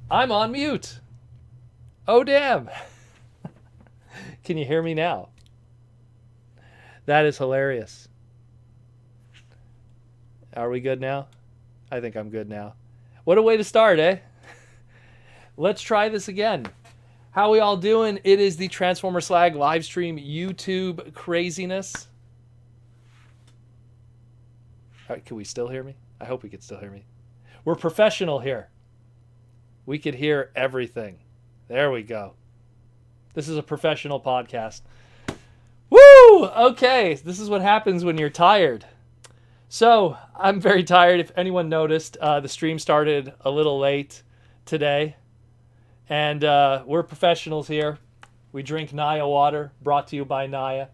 I'm on mute. Oh, damn. Can you hear me now? That is hilarious. Are we good now? I think I'm good now. What a way to start, eh? Let's try this again. How we all doing? It is the Transformer Slag live stream YouTube craziness. All right, can we still hear me? I hope we can still hear me. We're professional here. We could hear everything. There we go. This is a professional podcast. Woo! Okay, this is what happens when you're tired. So, I'm very tired. If anyone noticed, the stream started a little late today. And we're professionals here. We drink Naya water, brought to you by Naya.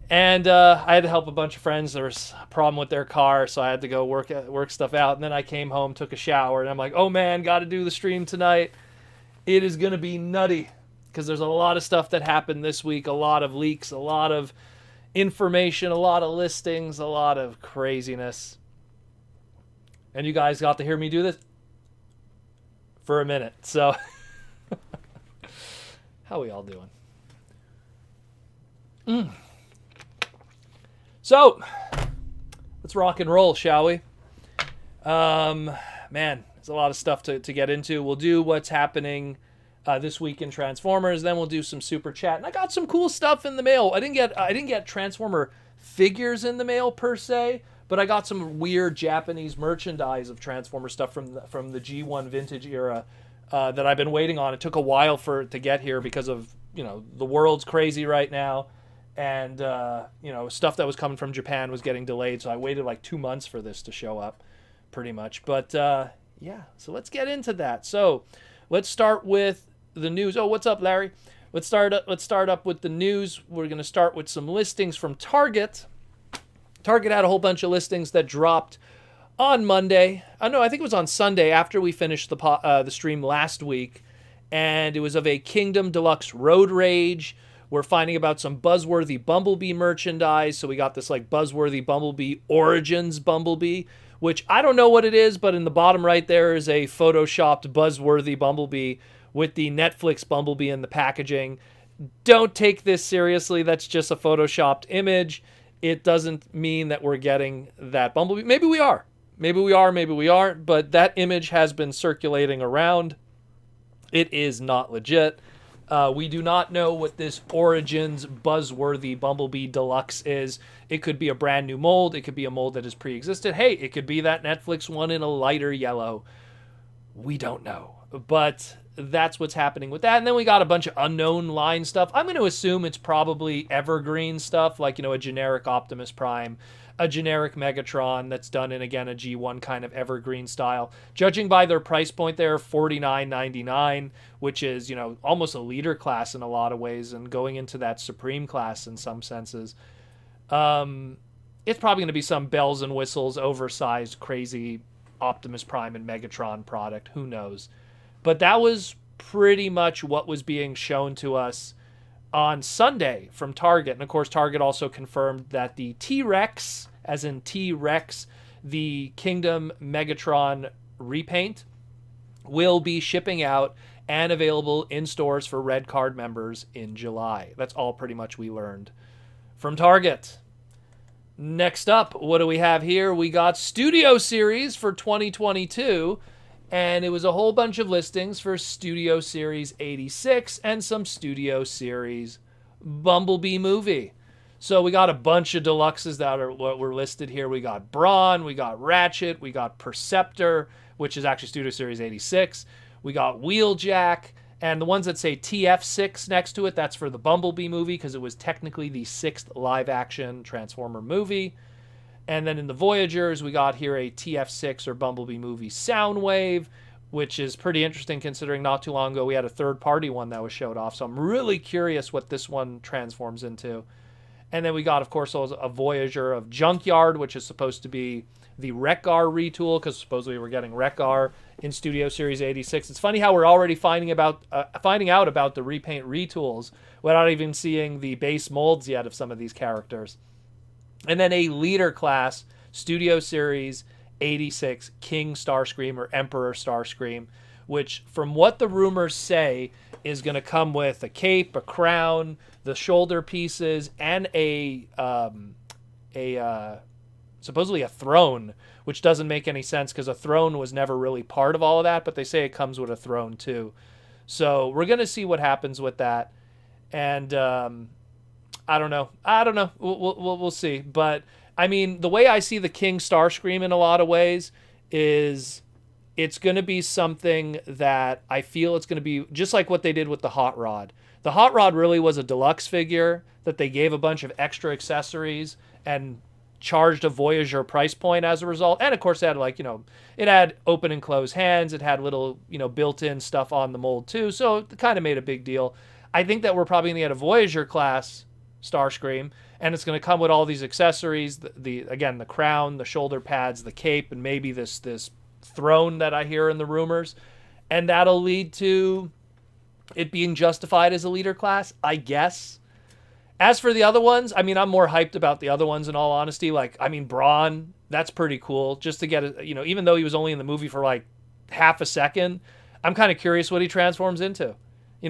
And I had to help a bunch of friends. There was a problem with their car, so I had to go work stuff out. And then I came home, took a shower, and I'm like, oh man, got to do the stream tonight. It is going to be nutty because there's a lot of stuff that happened this week, a lot of leaks, a lot of information, a lot of listings, a lot of craziness. And you guys got to hear me do this for a minute. So, how we all doing? So, let's rock and roll, shall we? Man, there's a lot of stuff to get into. We'll do what's happening this week in Transformers. Then we'll do some super chat. And I got some cool stuff in the mail. I didn't get Transformer figures in the mail per se, but I got some weird Japanese merchandise of Transformer stuff from the G1 vintage era that I've been waiting on. It took a while for it to get here because of, the world's crazy right now. And, stuff that was coming from Japan was getting delayed. So I waited like 2 months for this to show up pretty much. But, yeah, so let's get into that. So let's start with the news. Oh, what's up, Larry? Let's start up with the news. We're going to start with some listings from Target. Target had a whole bunch of listings that dropped on Monday. No, I think it was on Sunday after we finished the stream last week. And it was of a Kingdom Deluxe Road Rage. We're finding about some buzzworthy Bumblebee merchandise. So we got this like buzzworthy Bumblebee Origins Bumblebee, which I don't know what it is, but in the bottom right there is a photoshopped buzzworthy Bumblebee with the Netflix Bumblebee in the packaging. Don't take this seriously. That's just a photoshopped image. It doesn't mean that we're getting that Bumblebee. Maybe we are. Maybe we are, maybe we aren't. But that image has been circulating around. It is not legit. We do not know what this Origins buzzworthy Bumblebee Deluxe is. It could be a brand new mold. It could be a mold that has pre-existed. Hey, it could be that Netflix one in a lighter yellow. We don't know. But that's what's happening with that. And then we got a bunch of unknown line stuff. I'm going to assume it's probably evergreen stuff, like, a generic Optimus Prime, a generic Megatron that's done in, again, a G1 kind of evergreen style. Judging by their price point there, $49.99, which is, almost a leader class in a lot of ways and going into that Supreme class in some senses. It's probably going to be some bells and whistles, oversized, crazy Optimus Prime and Megatron product. Who knows? But that was pretty much what was being shown to us on Sunday from Target. And of course, Target also confirmed that the T-Rex, as in T-Rex, the Kingdom Megatron repaint, will be shipping out and available in stores for Red Card members in July. That's all pretty much we learned from Target. Next up, what do we have here? We got Studio Series for 2022. And it was a whole bunch of listings for Studio Series 86 and some Studio Series Bumblebee movie. So we got a bunch of deluxes that were listed here. We got Brawn, we got Ratchet, we got Perceptor, which is actually Studio Series 86. We got Wheeljack, and the ones that say TF6 next to it, that's for the Bumblebee movie because it was technically the 6th live-action Transformer movie. And then in the Voyagers, we got here a TF6 or Bumblebee movie Soundwave, which is pretty interesting considering not too long ago we had a third-party one that was showed off. So I'm really curious what this one transforms into. And then we got, of course, a Voyager of Junkyard, which is supposed to be the Wreck-Gar retool, because supposedly we're getting Wreck-Gar in Studio Series 86. It's funny how we're already finding out about the repaint retools without even seeing the base molds yet of some of these characters. And then a leader class Studio Series 86 King Starscream or Emperor Starscream, which from what the rumors say is going to come with a cape, a crown, the shoulder pieces, and supposedly a throne, which doesn't make any sense because a throne was never really part of all of that, but they say it comes with a throne too. So we're going to see what happens with that. And I don't know. We'll see. But I mean, the way I see the King Starscream in a lot of ways is it's going to be something that I feel it's going to be just like what they did with the Hot Rod. The Hot Rod really was a deluxe figure that they gave a bunch of extra accessories and charged a Voyager price point as a result. And of course it had it had open and closed hands. It had little, built-in stuff on the mold too. So it kind of made a big deal. I think that we're probably going to get a Voyager class Starscream, and it's going to come with all these accessories, the crown, the shoulder pads, the cape, and maybe this throne that I hear in the rumors. And that'll lead to it being justified as a leader class, I guess. As for the other ones, I mean, I'm more hyped about the other ones in all honesty. Brawn, that's pretty cool. Just to get even though he was only in the movie for like half a second, I'm kind of curious what he transforms into.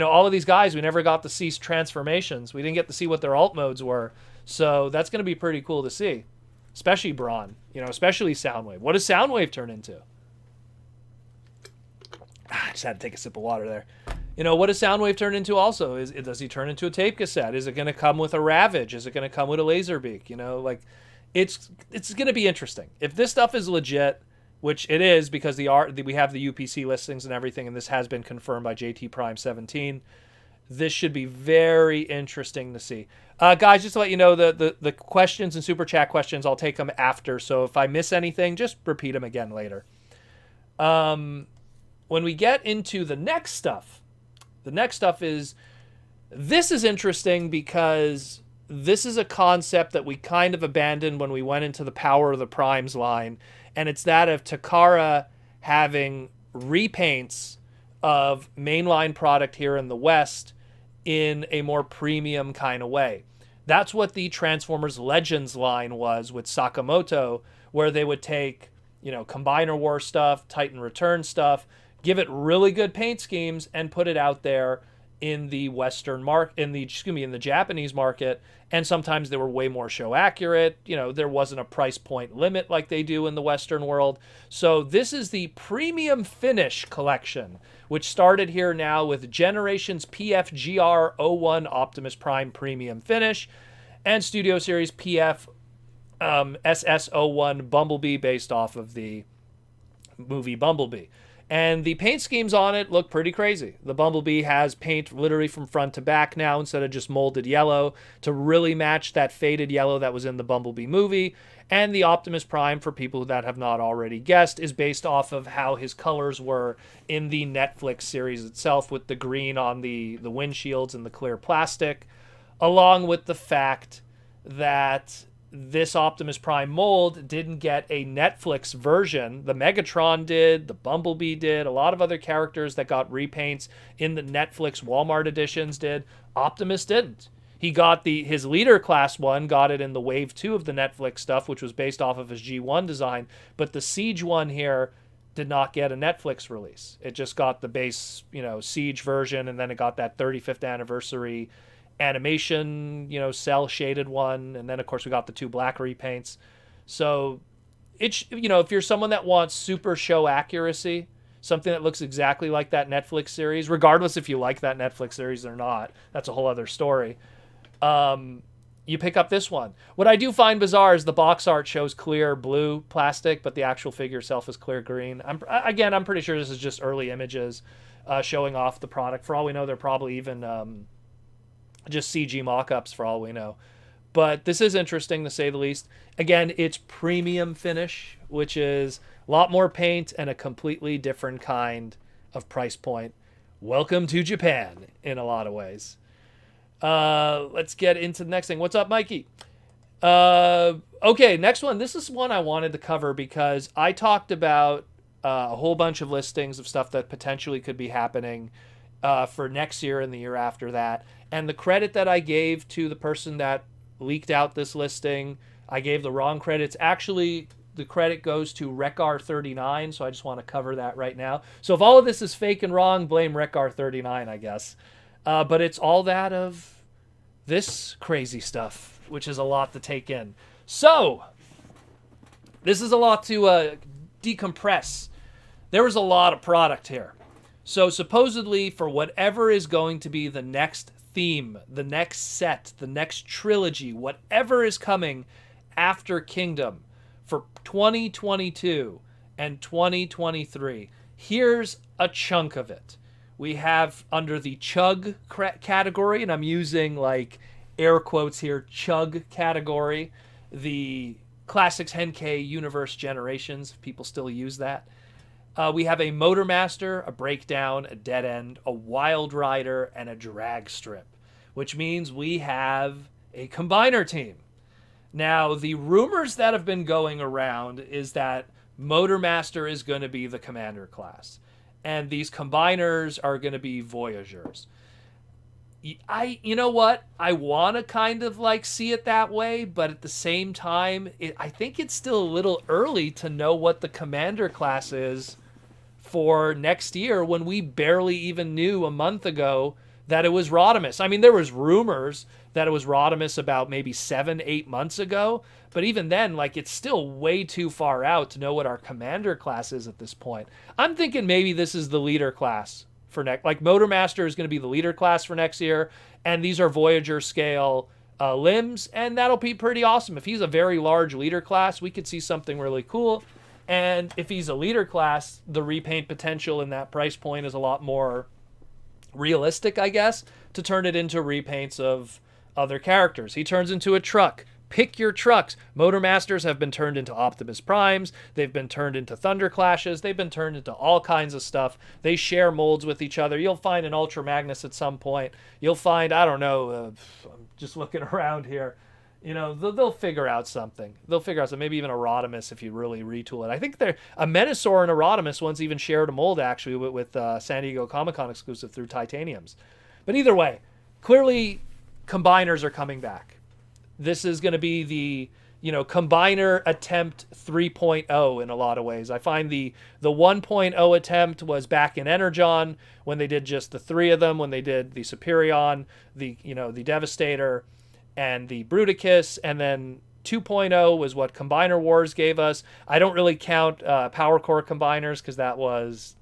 All of these guys, we never got to see transformations. We didn't get to see what their alt modes were. So that's going to be pretty cool to see. Especially Brawn, especially Soundwave. What does Soundwave turn into? I just had to take a sip of water there. What does Soundwave turn into also? Does he turn into a tape cassette? Is it going to come with a Ravage? Is it going to come with a Laserbeak? It's going to be interesting. If this stuff is legit, which it is because we have the UPC listings and everything, and this has been confirmed by JT Prime 17, this should be very interesting to see. Guys, just to let you know, the questions and Super Chat questions, I'll take them after. So if I miss anything, just repeat them again later. When we get into the next stuff this is interesting because this is a concept that we kind of abandoned when we went into the Power of the Primes line, and it's that of Takara having repaints of mainline product here in the West in a more premium kind of way. That's what the Transformers Legends line was with Sakamoto, where they would take, Combiner War stuff, Titan Return stuff, give it really good paint schemes, and put it out there in the Western market, in the Japanese market. And sometimes they were way more show accurate. There wasn't a price point limit like they do in the Western world. So this is the Premium Finish collection, which started here now with Generations PFGR01 Optimus Prime Premium Finish and Studio Series PF SS01 Bumblebee, based off of the movie Bumblebee. And the paint schemes on it look pretty crazy. The Bumblebee has paint literally from front to back now instead of just molded yellow to really match that faded yellow that was in the Bumblebee movie. And the Optimus Prime, for people that have not already guessed, is based off of how his colors were in the Netflix series itself, with the green on the windshields and the clear plastic, along with the fact that this Optimus Prime mold didn't get a Netflix version. The Megatron did, the Bumblebee did, a lot of other characters that got repaints in the Netflix Walmart editions did. Optimus didn't. He got his leader class one, got it in the Wave 2 of the Netflix stuff, which was based off of his G1 design, but the Siege one here did not get a Netflix release. It just got the base, Siege version, and then it got that 35th anniversary animation, cell shaded one, and then of course we got the 2 black repaints. So it's, if you're someone that wants super show accuracy, something that looks exactly like that Netflix series, regardless if you like that Netflix series or not, that's a whole other story. You pick up this one. What I do find bizarre is the box art shows clear blue plastic, but the actual figure itself is clear green. I'm pretty sure this is just early images showing off the product. For all we know, they're probably even just CG mock-ups for all we know. But this is interesting to say the least. Again, it's premium finish, which is a lot more paint and a completely different kind of price point. Welcome to Japan in a lot of ways. Let's get into the next thing. What's up, Mikey? Okay, next one. This is one I wanted to cover because I talked about a whole bunch of listings of stuff that potentially could be happening for next year and the year after that. And the credit that I gave to the person that leaked out this listing, I gave the wrong credits. Actually, the credit goes to Rekar39, so I just want to cover that right now. So if all of this is fake and wrong, blame Rekar39, I guess. But it's all that of this crazy stuff, which is a lot to take in. So this is a lot to decompress. There was a lot of product here. So supposedly for whatever is going to be the next theme, the next set, the next trilogy, whatever is coming after Kingdom for 2022 and 2023, here's a chunk of it. We have under the chug category, and I'm using like air quotes here, chug category, the Classics Henkei Universe Generations, if people still use that. We have a Motormaster, a Breakdown, a Dead End, a Wild Rider, and a Drag Strip, which means we have a Combiner team. Now, the rumors that have been going around is that Motormaster is going to be the Commander class, and these Combiners are going to be Voyagers. You know what? I want to kind of like see it that way, but at the same time, I think it's still a little early to know what the Commander class is for next year when we barely even knew a month ago that it was Rodimus. I mean, there was rumors that it was Rodimus about maybe 7-8 months ago, but even then, like, it's still way too far out to know what our Commander class is at this point. I'm thinking maybe this is the leader class for next, like Motormaster is going to be the leader class for next year, and these are Voyager scale limbs, and that'll be pretty awesome. If he's a very large leader class, we could see something really cool. And if he's a leader class, the repaint potential in that price point is a lot more realistic, I guess, to turn it into repaints of other characters. He turns into a truck. Pick your trucks. Motormasters have been turned into Optimus Primes. They've been turned into Thunder Clashes. They've been turned into all kinds of stuff. They share molds with each other. You'll find an Ultra Magnus at some point. You'll find, I don't know, I'm just looking around here. You know, they'll figure out something. They'll figure out something. Maybe even a Rodimus if you really retool it. I think a Menasor and a Rodimus once even shared a mold, actually, with San Diego Comic-Con exclusive through Titaniums. But either way, clearly Combiners are coming back. This is going to be the, Combiner attempt 3.0 in a lot of ways. I find the 1.0 attempt was back in Energon when they did just the three of them, when they did the Superion, the Devastator, and the Bruticus, and then 2.0 was what Combiner Wars gave us. I don't really count Power Core Combiners because that was,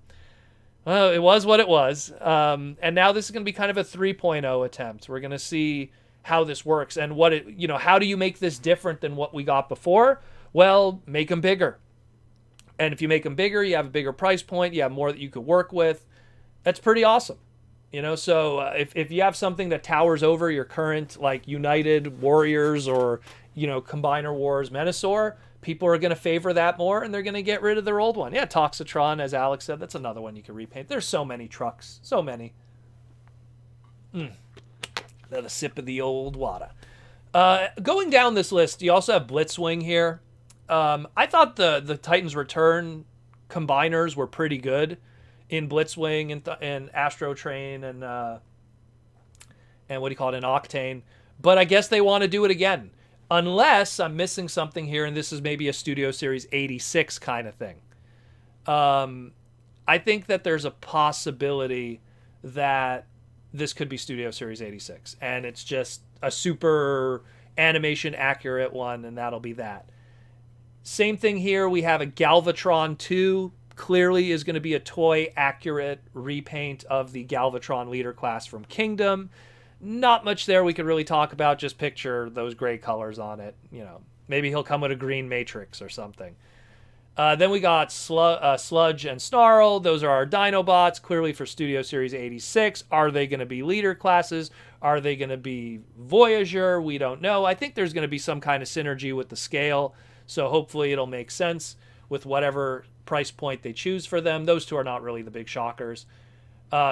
well, it was what it was. And now this is going to be kind of a 3.0 attempt. We're going to see how this works and how do you make this different than what we got before? Well, make them bigger. And if you make them bigger, you have a bigger price point, you have more that you could work with. That's pretty awesome. So if you have something that towers over your current, like, United Warriors or, Combiner Wars Menasor, people are going to favor that more, and they're going to get rid of their old one. Yeah, Toxitron, as Alex said, that's another one you can repaint. There's so many trucks. So many. Another sip of the old water. Going down this list, you also have Blitzwing here. I thought the Titans Return Combiners were pretty good in Blitzwing and Astro Train and what do you call it, an Octane. But I guess they want to do it again. Unless I'm missing something here, and this is maybe a Studio Series 86 kind of thing. I think that there's a possibility that this could be Studio Series 86. And it's just a super animation accurate one, and that'll be that. Same thing here. We have a Galvatron 2. Clearly is going to be a toy accurate repaint of the Galvatron leader class from Kingdom. Not much there we could really talk about. Just picture those gray colors on it. Maybe he'll come with a green matrix or something. Then we got Sludge and Snarl. Those are our Dinobots, clearly for Studio Series 86. Are they going to be leader classes? Are they going to be Voyager? We don't know. I think there's going to be some kind of synergy with the scale, so hopefully it'll make sense with whatever price point they choose for them. Those two are not really the big shockers.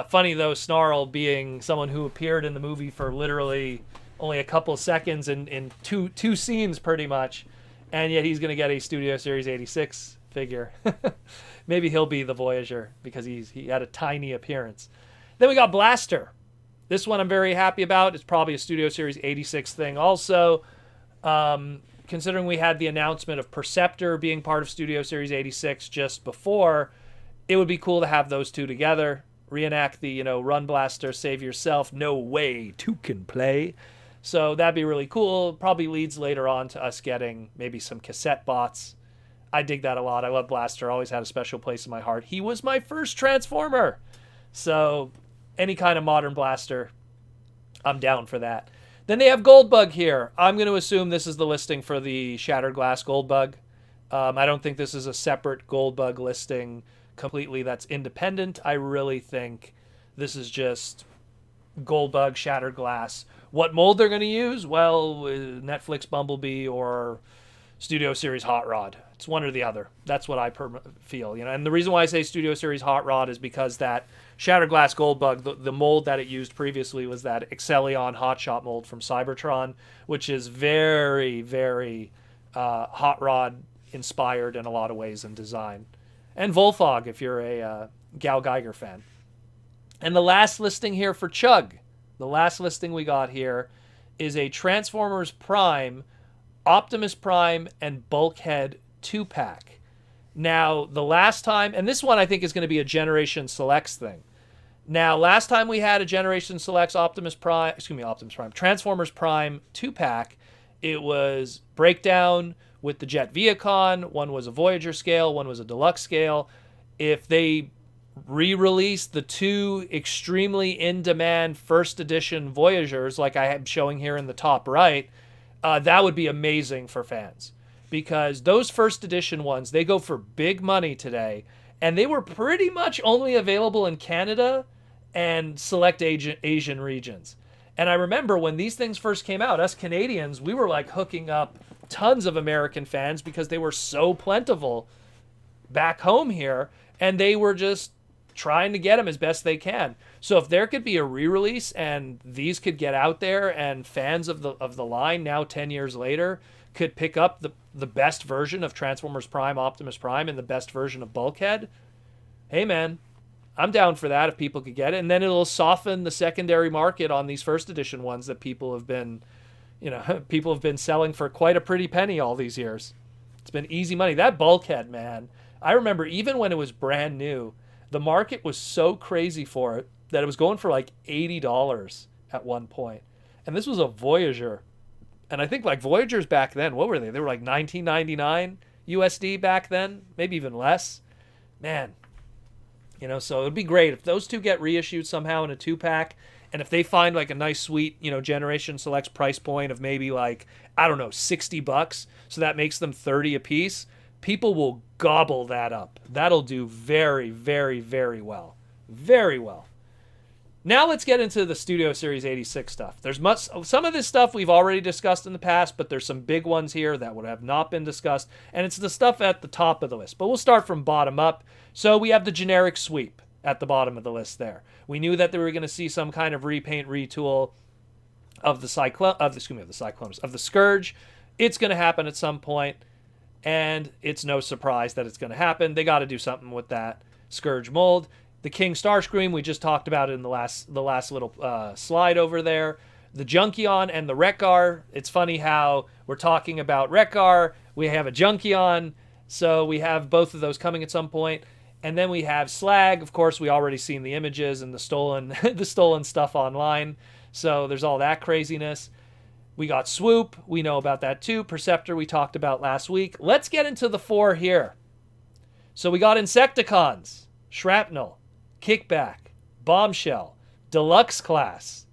Funny though, Snarl being someone who appeared in the movie for literally only a couple seconds in two scenes pretty much, and yet he's going to get a Studio Series 86 figure. Maybe he'll be the Voyager because he had a tiny appearance. Then we got Blaster. This one I'm very happy about. It's probably a Studio Series 86 thing also. considering we had the announcement of Perceptor being part of Studio Series 86 just before, it would be cool to have those two together. Reenact the, Run Blaster, Save Yourself, No Way, Two Can Play. So that'd be really cool. Probably leads later on to us getting maybe some cassette bots. I dig that a lot. I love Blaster. Always had a special place in my heart. He was my first Transformer. So any kind of modern Blaster, I'm down for that. Then they have Goldbug here. I'm going to assume this is the listing for the Shattered Glass Goldbug. I don't think this is a separate Goldbug listing completely that's independent. I really think this is just Goldbug, Shattered Glass. What mold they're going to use? Well, Netflix Bumblebee or Studio Series Hot Rod. It's one or the other. That's what I feel. And the reason why I say Studio Series Hot Rod is because that Shattered Glass Goldbug, the mold that it used previously was that Excellion Hotshot mold from Cybertron, which is very, very Hot Rod inspired in a lot of ways in design. And Volfog, if you're a Gal Geiger fan. And the last listing here for Chug, the last listing we got here is a Transformers Prime, Optimus Prime, and Bulkhead 2-pack. Now, the last time, and this one I think is going to be a Generation Selects thing. Now, last time we had a Generation Selects Transformers Prime 2-pack, it was Breakdown with the Jet Viacon. One was a Voyager scale, one was a deluxe scale. If they re-release the two extremely in-demand first edition Voyagers, like I am showing here in the top right, that would be amazing for fans. Because those first edition ones, they go for big money today, and they were pretty much only available in Canada and select Asian regions. And I remember when these things first came out, us Canadians, we were like hooking up tons of American fans because they were so plentiful back home here, and they were just trying to get them as best they can. So if there could be a re-release and these could get out there, and fans of the line now 10 years later could pick up the best version of Transformers Prime, Optimus Prime, and the best version of Bulkhead, hey man, I'm down for that if people could get it. And then it'll soften the secondary market on these first edition ones that people have been selling for quite a pretty penny all these years. It's been easy money. That Bulkhead, man, I remember even when it was brand new, the market was so crazy for it that it was going for like $80 at one point. And this was a Voyager. And I think like Voyagers back then, what were they? They were like $19.99 USD back then, maybe even less. Man, so it would be great if those two get reissued somehow in a 2-pack. And if they find like a nice, sweet, Generation Selects price point of maybe like, I don't know, $60, so that makes them 30 a piece, people will gobble that up. That'll do very, very, very well. Very well. Now let's get into the Studio Series 86 stuff. Some of this stuff we've already discussed in the past, but there's some big ones here that would have not been discussed, and it's the stuff at the top of the list. But we'll start from bottom up. So we have the generic sweep at the bottom of the list there. We knew that they were going to see some kind of repaint, retool of the Scourge. It's going to happen at some point, and it's no surprise that it's going to happen. They got to do something with that Scourge mold. The King Starscream, we just talked about it in the last little slide over there. The Junkion and the Wreck-Gar. It's funny how we're talking about Wreck-Gar. We have a Junkion, so we have both of those coming at some point. And then we have Slag. Of course, we already seen the images and the stolen stuff online. So there's all that craziness. We got Swoop. We know about that too. Perceptor we talked about last week. Let's get into the 4 here. So we got Insecticons, Shrapnel, Kickback, Bombshell, Deluxe Class.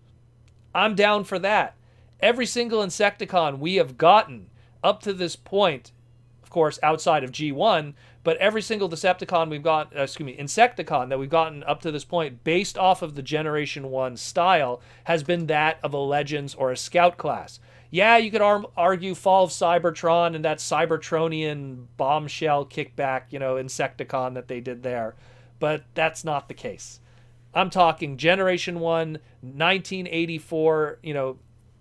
I'm down for that. Every single Insecticon we have gotten up to this point, of course, outside of G1, but every single Insecticon that we've gotten up to this point based off of the Generation 1 style has been that of a Legends or a Scout class. Yeah, you could argue Fall of Cybertron and that Cybertronian Bombshell Kickback, Insecticon that they did there. But that's not the case. I'm talking Generation 1, 1984,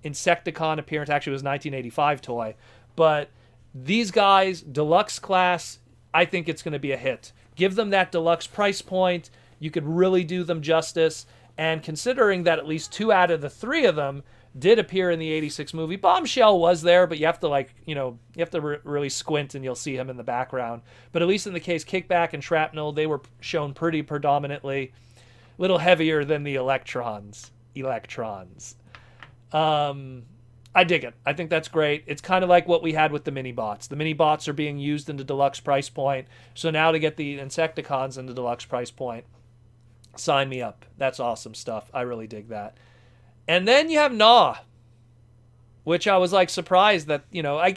Insecticon appearance. Actually, it was 1985 toy. But these guys, Deluxe Class, I think it's going to be a hit. Give them that deluxe price point. You could really do them justice. And considering that at least 2 out of the 3 of them did appear in the 86 movie. Bombshell was there, but you have to really squint and you'll see him in the background. But at least in the case Kickback and Shrapnel, they were shown pretty predominantly, a little heavier than the Electrons. I dig it. I think that's great. It's kind of like what we had with the mini-bots. The mini-bots are being used in the deluxe price point. So now to get the Insecticons in the deluxe price point, sign me up. That's awesome stuff. I really dig that. And then you have Gnaw, which I was like surprised that,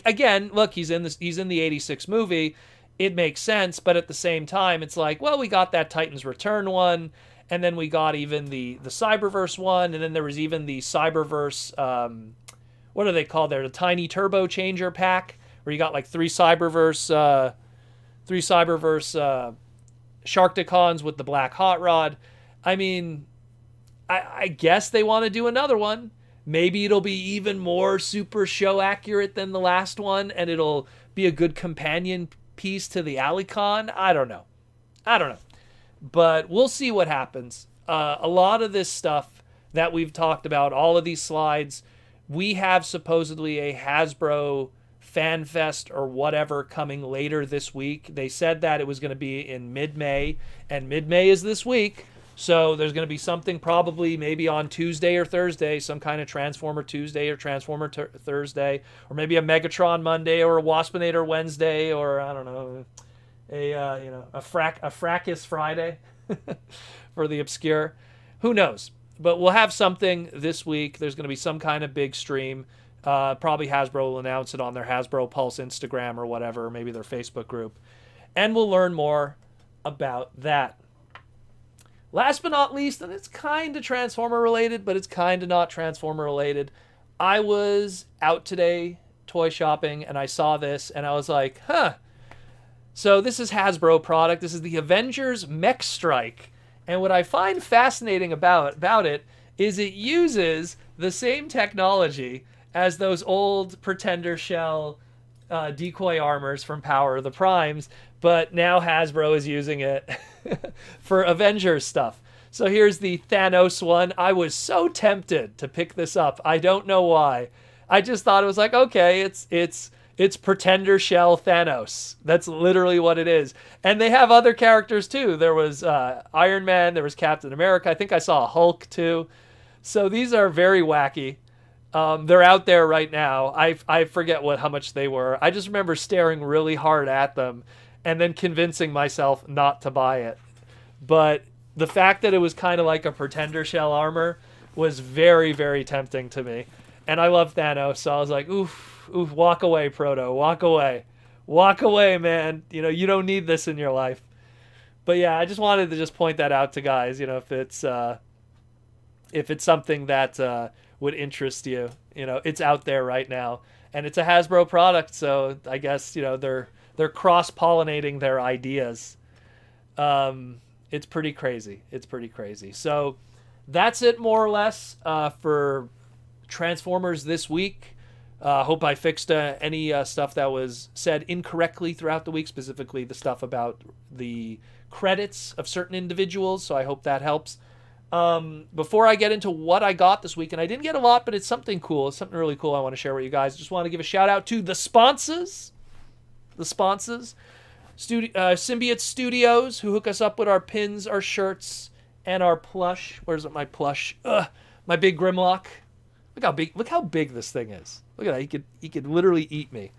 again, look, he's in the 86 movie. It makes sense. But at the same time, it's like, well, we got that Titans Return one. And then we got even the Cyberverse one. And then there was even the Cyberverse, what are they called there? The Tiny Turbo Changer pack, where you got like three Cyberverse Sharkticons with the Black Hot Rod. I mean, I guess they want to do another one. Maybe it'll be even more super show accurate than the last one, and it'll be a good companion piece to the Alicon. I don't know. But we'll see what happens. A lot of this stuff that we've talked about, all of these slides, we have supposedly a Hasbro Fan Fest or whatever coming later this week. They said that it was going to be in mid-May, and mid-May is this week. So there's going to be something probably maybe on Tuesday or Thursday, some kind of Transformer Tuesday or Transformer Thursday, or maybe a Megatron Monday or a Waspinator Wednesday, or I don't know, a Fracus Friday for the obscure. Who knows? But we'll have something this week. There's going to be some kind of big stream. Probably Hasbro will announce it on their Hasbro Pulse Instagram or whatever, or maybe their Facebook group. And we'll learn more about that. Last but not least, and it's kind of Transformer related, but it's kind of not Transformer related. I was out today toy shopping and I saw this and I was like, huh. So this is Hasbro product. This is the Avengers Mech Strike. And what I find fascinating about it is it uses the same technology as those old Pretender Shell decoy armors from Power of the Primes, but now Hasbro is using it for Avengers stuff. So here's the Thanos one. I was so tempted to pick this up. I don't know why. I just thought it was like, okay, it's Pretender Shell Thanos. That's literally what it is. And they have other characters too. There was Iron Man. There was Captain America. I think I saw a Hulk too. So these are very wacky. They're out there right now. I forget how much they were. I just remember staring really hard at them and then convincing myself not to buy it. But the fact that it was kind of like a Pretender Shell armor was very, very tempting to me. And I love Thanos, so I was like, oof, walk away, Proto, walk away. Walk away, man. You don't need this in your life. But yeah, I just wanted to just point that out to guys, if it's something that would interest you. It's out there right now. And it's a Hasbro product, so I guess, they're cross-pollinating their ideas. It's pretty crazy. So that's it, more or less, for Transformers this week. Hope I fixed any stuff that was said incorrectly throughout the week, specifically the stuff about the credits of certain individuals, so I hope that helps. Before I get into what I got this week, and I didn't get a lot, but it's something cool. It's something really cool I want to share with you guys. Just want to give a shout out to the sponsors. Symbiote Studios, who hook us up with our pins, our shirts, and our plush. Where's my plush? My big Grimlock. Look how big this thing is. Look at that. He could literally eat me.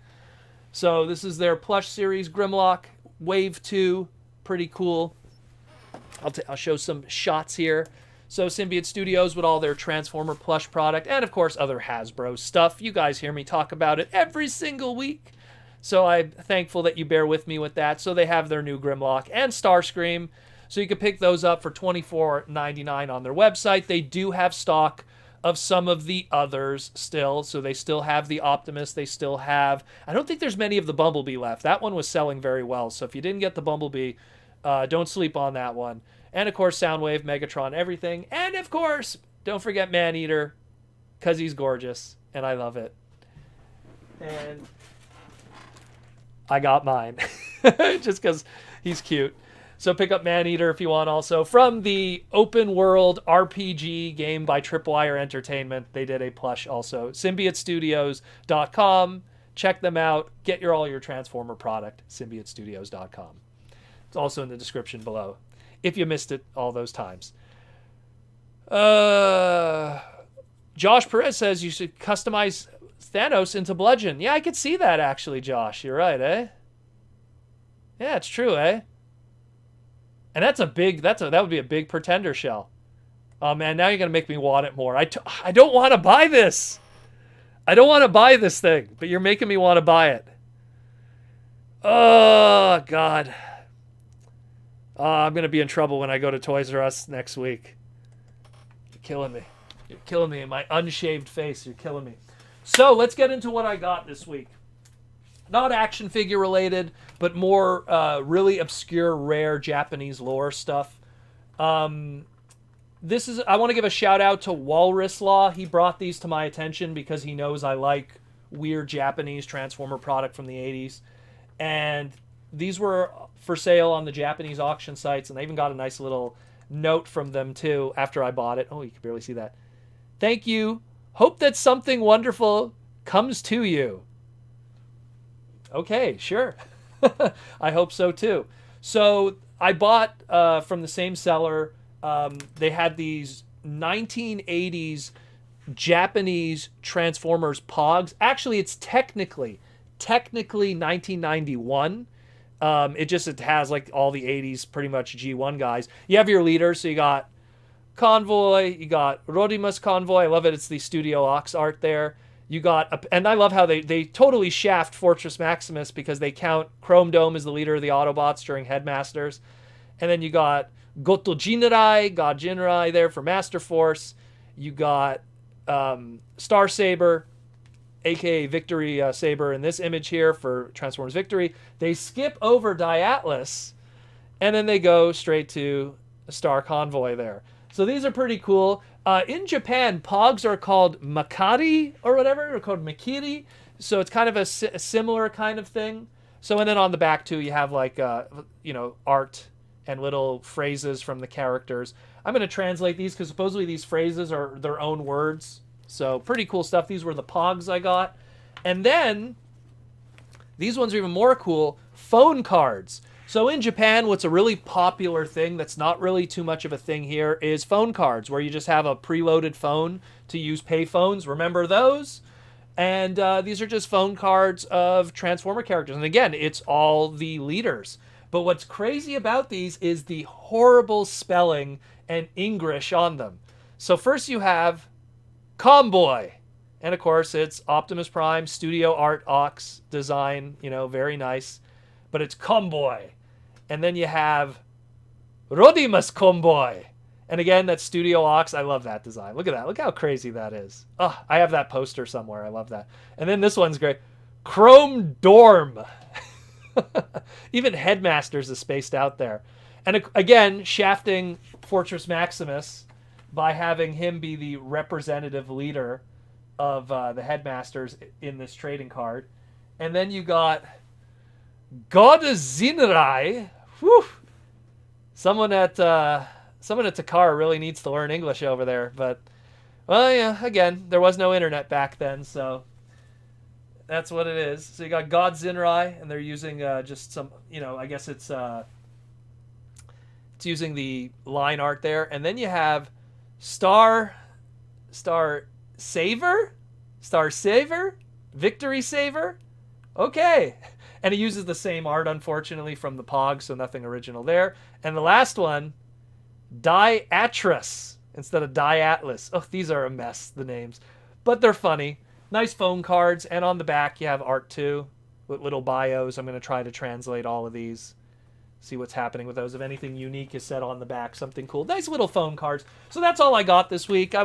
So this is their plush series Grimlock Wave 2. Pretty cool. I'll show some shots here. So Symbiote Studios with all their Transformer plush product, and of course other Hasbro stuff. You guys hear me talk about it every single week. So I'm thankful that you bear with me with that. So they have their new Grimlock and Starscream. So you can pick those up for $24.99 on their website. They do have stock of some of the others still. So they still have the Optimus. They still have... I don't think there's many of the Bumblebee left. That one was selling very well. So if you didn't get the Bumblebee, don't sleep on that one. And of course, Soundwave, Megatron, everything. And of course, don't forget Maneater, because he's gorgeous. And I love it. And... I got mine just because he's cute. So pick up Maneater if you want also. From the open world RPG game by Tripwire Entertainment, they did a plush also. SymbioteStudios.com. Check them out. Get all your Transformer product. SymbioteStudios.com. It's also in the description below if you missed it all those times. Josh Perez says you should customize Thanos into Bludgeon. Yeah, I could see that actually, Josh. You're right, eh? Yeah, it's true, eh? And that would be a big Pretender shell. Oh man, now you're gonna make me want it more. I don't want to buy this. I don't want to buy this thing, but you're making me want to buy it. Oh God. I'm gonna be in trouble when I go to Toys R Us next week. You're killing me. You're killing me in my unshaved face. You're killing me. So let's get into what I got this week. Not action figure related, but more really obscure, rare Japanese lore stuff. I want to give a shout out to Walrus Law. He brought these to my attention because he knows I like weird Japanese Transformer product from the 80s. And these were for sale on the Japanese auction sites, and I even got a nice little note from them too after I bought it. Oh, you can barely see that. Thank you. Hope that something wonderful comes to you. Okay, sure. I hope so too. So I bought from the same seller. They had these 1980s Japanese Transformers Pogs. Actually, it's technically 1991. It has like all the 80s pretty much G1 guys. You have your leaders, so you got Convoy, you got Rodimus Convoy. I love it. It's the Studio Ox art there. You got, and I love how they totally shaft Fortress Maximus because they count Chrome Dome as the leader of the Autobots during Headmasters. And then you got Goto Jinrai, God Jinrai there for Master Force. You got Star Saber, aka Victory Saber in this image here for Transformers Victory. They skip over Diatlas, and then they go straight to Star Convoy there. So these are pretty cool. In Japan, Pogs are called Makari or whatever, or called Makiri. So it's kind of a similar kind of thing. So, and then on the back too, you have like, art and little phrases from the characters. I'm going to translate these because supposedly these phrases are their own words. So pretty cool stuff. These were the Pogs I got. And then these ones are even more cool. Phone cards. So in Japan, what's a really popular thing that's not really too much of a thing here is phone cards, where you just have a preloaded phone to use pay phones. Remember those? And these are just phone cards of Transformer characters. And again, it's all the leaders. But what's crazy about these is the horrible spelling and English on them. So first you have Comboy. And of course, it's Optimus Prime, Studio Art Ox design, very nice. But it's Comboy. And then you have Rodimus Comboy. And again, that's Studio Ox. I love that design. Look at that. Look how crazy that is. Oh, I have that poster somewhere. I love that. And then this one's great. Chrome Dorm. Even Headmasters is spaced out there. And again, shafting Fortress Maximus by having him be the representative leader of the Headmasters in this trading card. And then you got God Zinrai. Whew. Someone at Takara really needs to learn English over there. But, well, yeah, again, there was no internet back then, so that's what it is. So you got God Zinrai, and they're using just some, I guess it's using the line art there. And then you have Star Saver? Victory Saver? Okay. And he uses the same art, unfortunately, from the Pog, so nothing original there. And the last one, Diatras instead of Diatlas. Oh, these are a mess, the names. But they're funny. Nice phone cards. And on the back, you have art, too, with little bios. I'm going to try to translate all of these, see what's happening with those. If anything unique is said on the back, something cool. Nice little phone cards. So that's all I got this week. I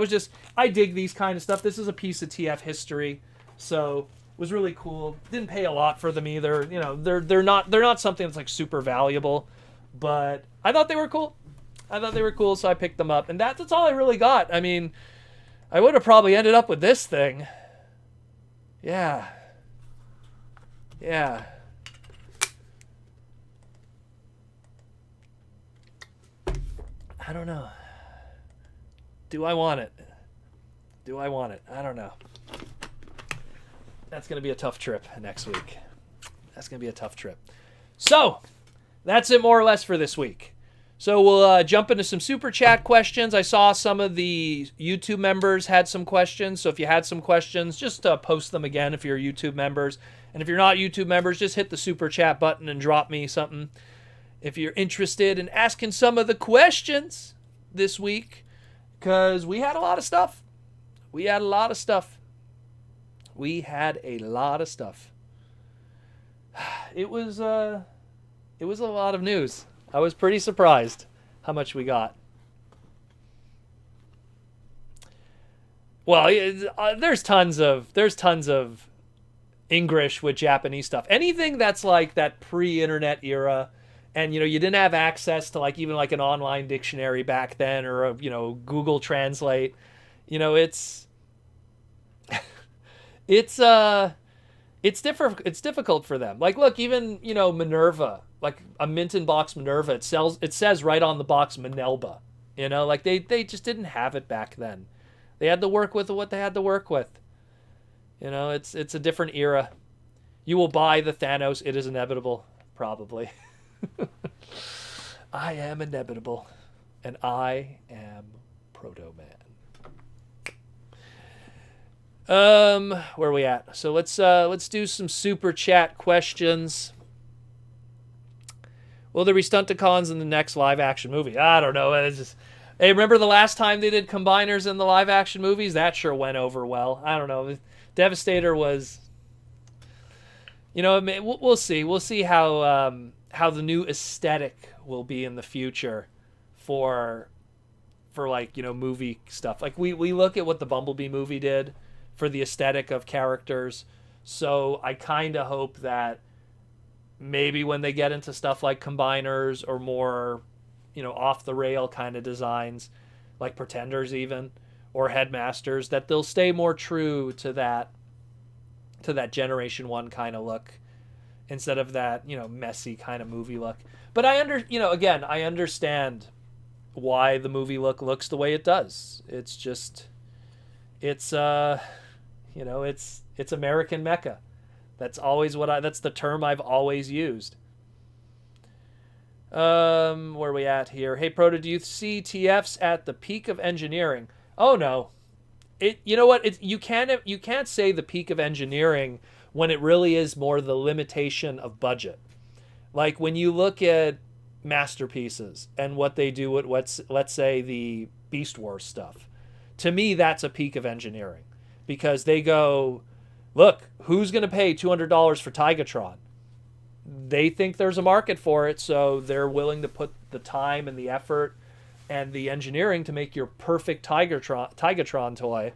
dig these kind of stuff. This is a piece of TF history, so was really cool. Didn't pay a lot for them either. They're not something that's like super valuable, but I thought they were cool. So I picked them up, and that's all I really got. I mean, I would have probably ended up with this thing. Yeah. I don't know. Do I want it? Do I want it? I don't know. That's going to be a tough trip next week. That's going to be a tough trip. So, that's it more or less for this week. So we'll jump into some super chat questions. I saw some of the YouTube members had some questions. So if you had some questions, just post them again if you're YouTube members. And if you're not YouTube members, just hit the super chat button and drop me something if you're interested in asking some of the questions this week. Because we had a lot of stuff. We had a lot of stuff. It was a lot of news. I was pretty surprised how much we got. Well, there's tons of English with Japanese stuff. Anything that's like that pre-internet era, and you didn't have access to like even like an online dictionary back then, or a, Google Translate. It's difficult for them. Like, look, even Minerva, like a mint in box Minerva, it says right on the box Manelba. Like they just didn't have it back then. They had to work with what they had to work with. It's a different era. You will buy the Thanos. It is inevitable, probably. I am inevitable, and I am Protoman. Where are we at? So let's do some super chat questions. Will there be Stunticons in the next live action movie? I don't know. It's just, hey, remember the last time they did combiners in the live action movies? That sure went over well. I don't know. Devastator was, we'll see. We'll see how the new aesthetic will be in the future for like, movie stuff. Like we look at what the Bumblebee movie did for the aesthetic of characters. So I kind of hope that maybe when they get into stuff like combiners or more, off the rail kind of designs, like Pretenders even, or Headmasters, that they'll stay more true to that Generation 1 kind of look instead of that, messy kind of movie look. But I understand why the movie look looks the way it does. It's just, it's American Mecha. That's always that's the term I've always used. Where are we at here? Hey, Proto, do you see TFs at the peak of engineering? Oh no. You know what? You can't say the peak of engineering when it really is more the limitation of budget. Like when you look at masterpieces and what they do with let's say the Beast Wars stuff. To me, that's a peak of engineering. Because they go, look, who's going to pay $200 for Tigatron? They think there's a market for it, so they're willing to put the time and the effort and the engineering to make your perfect Tigatron toy,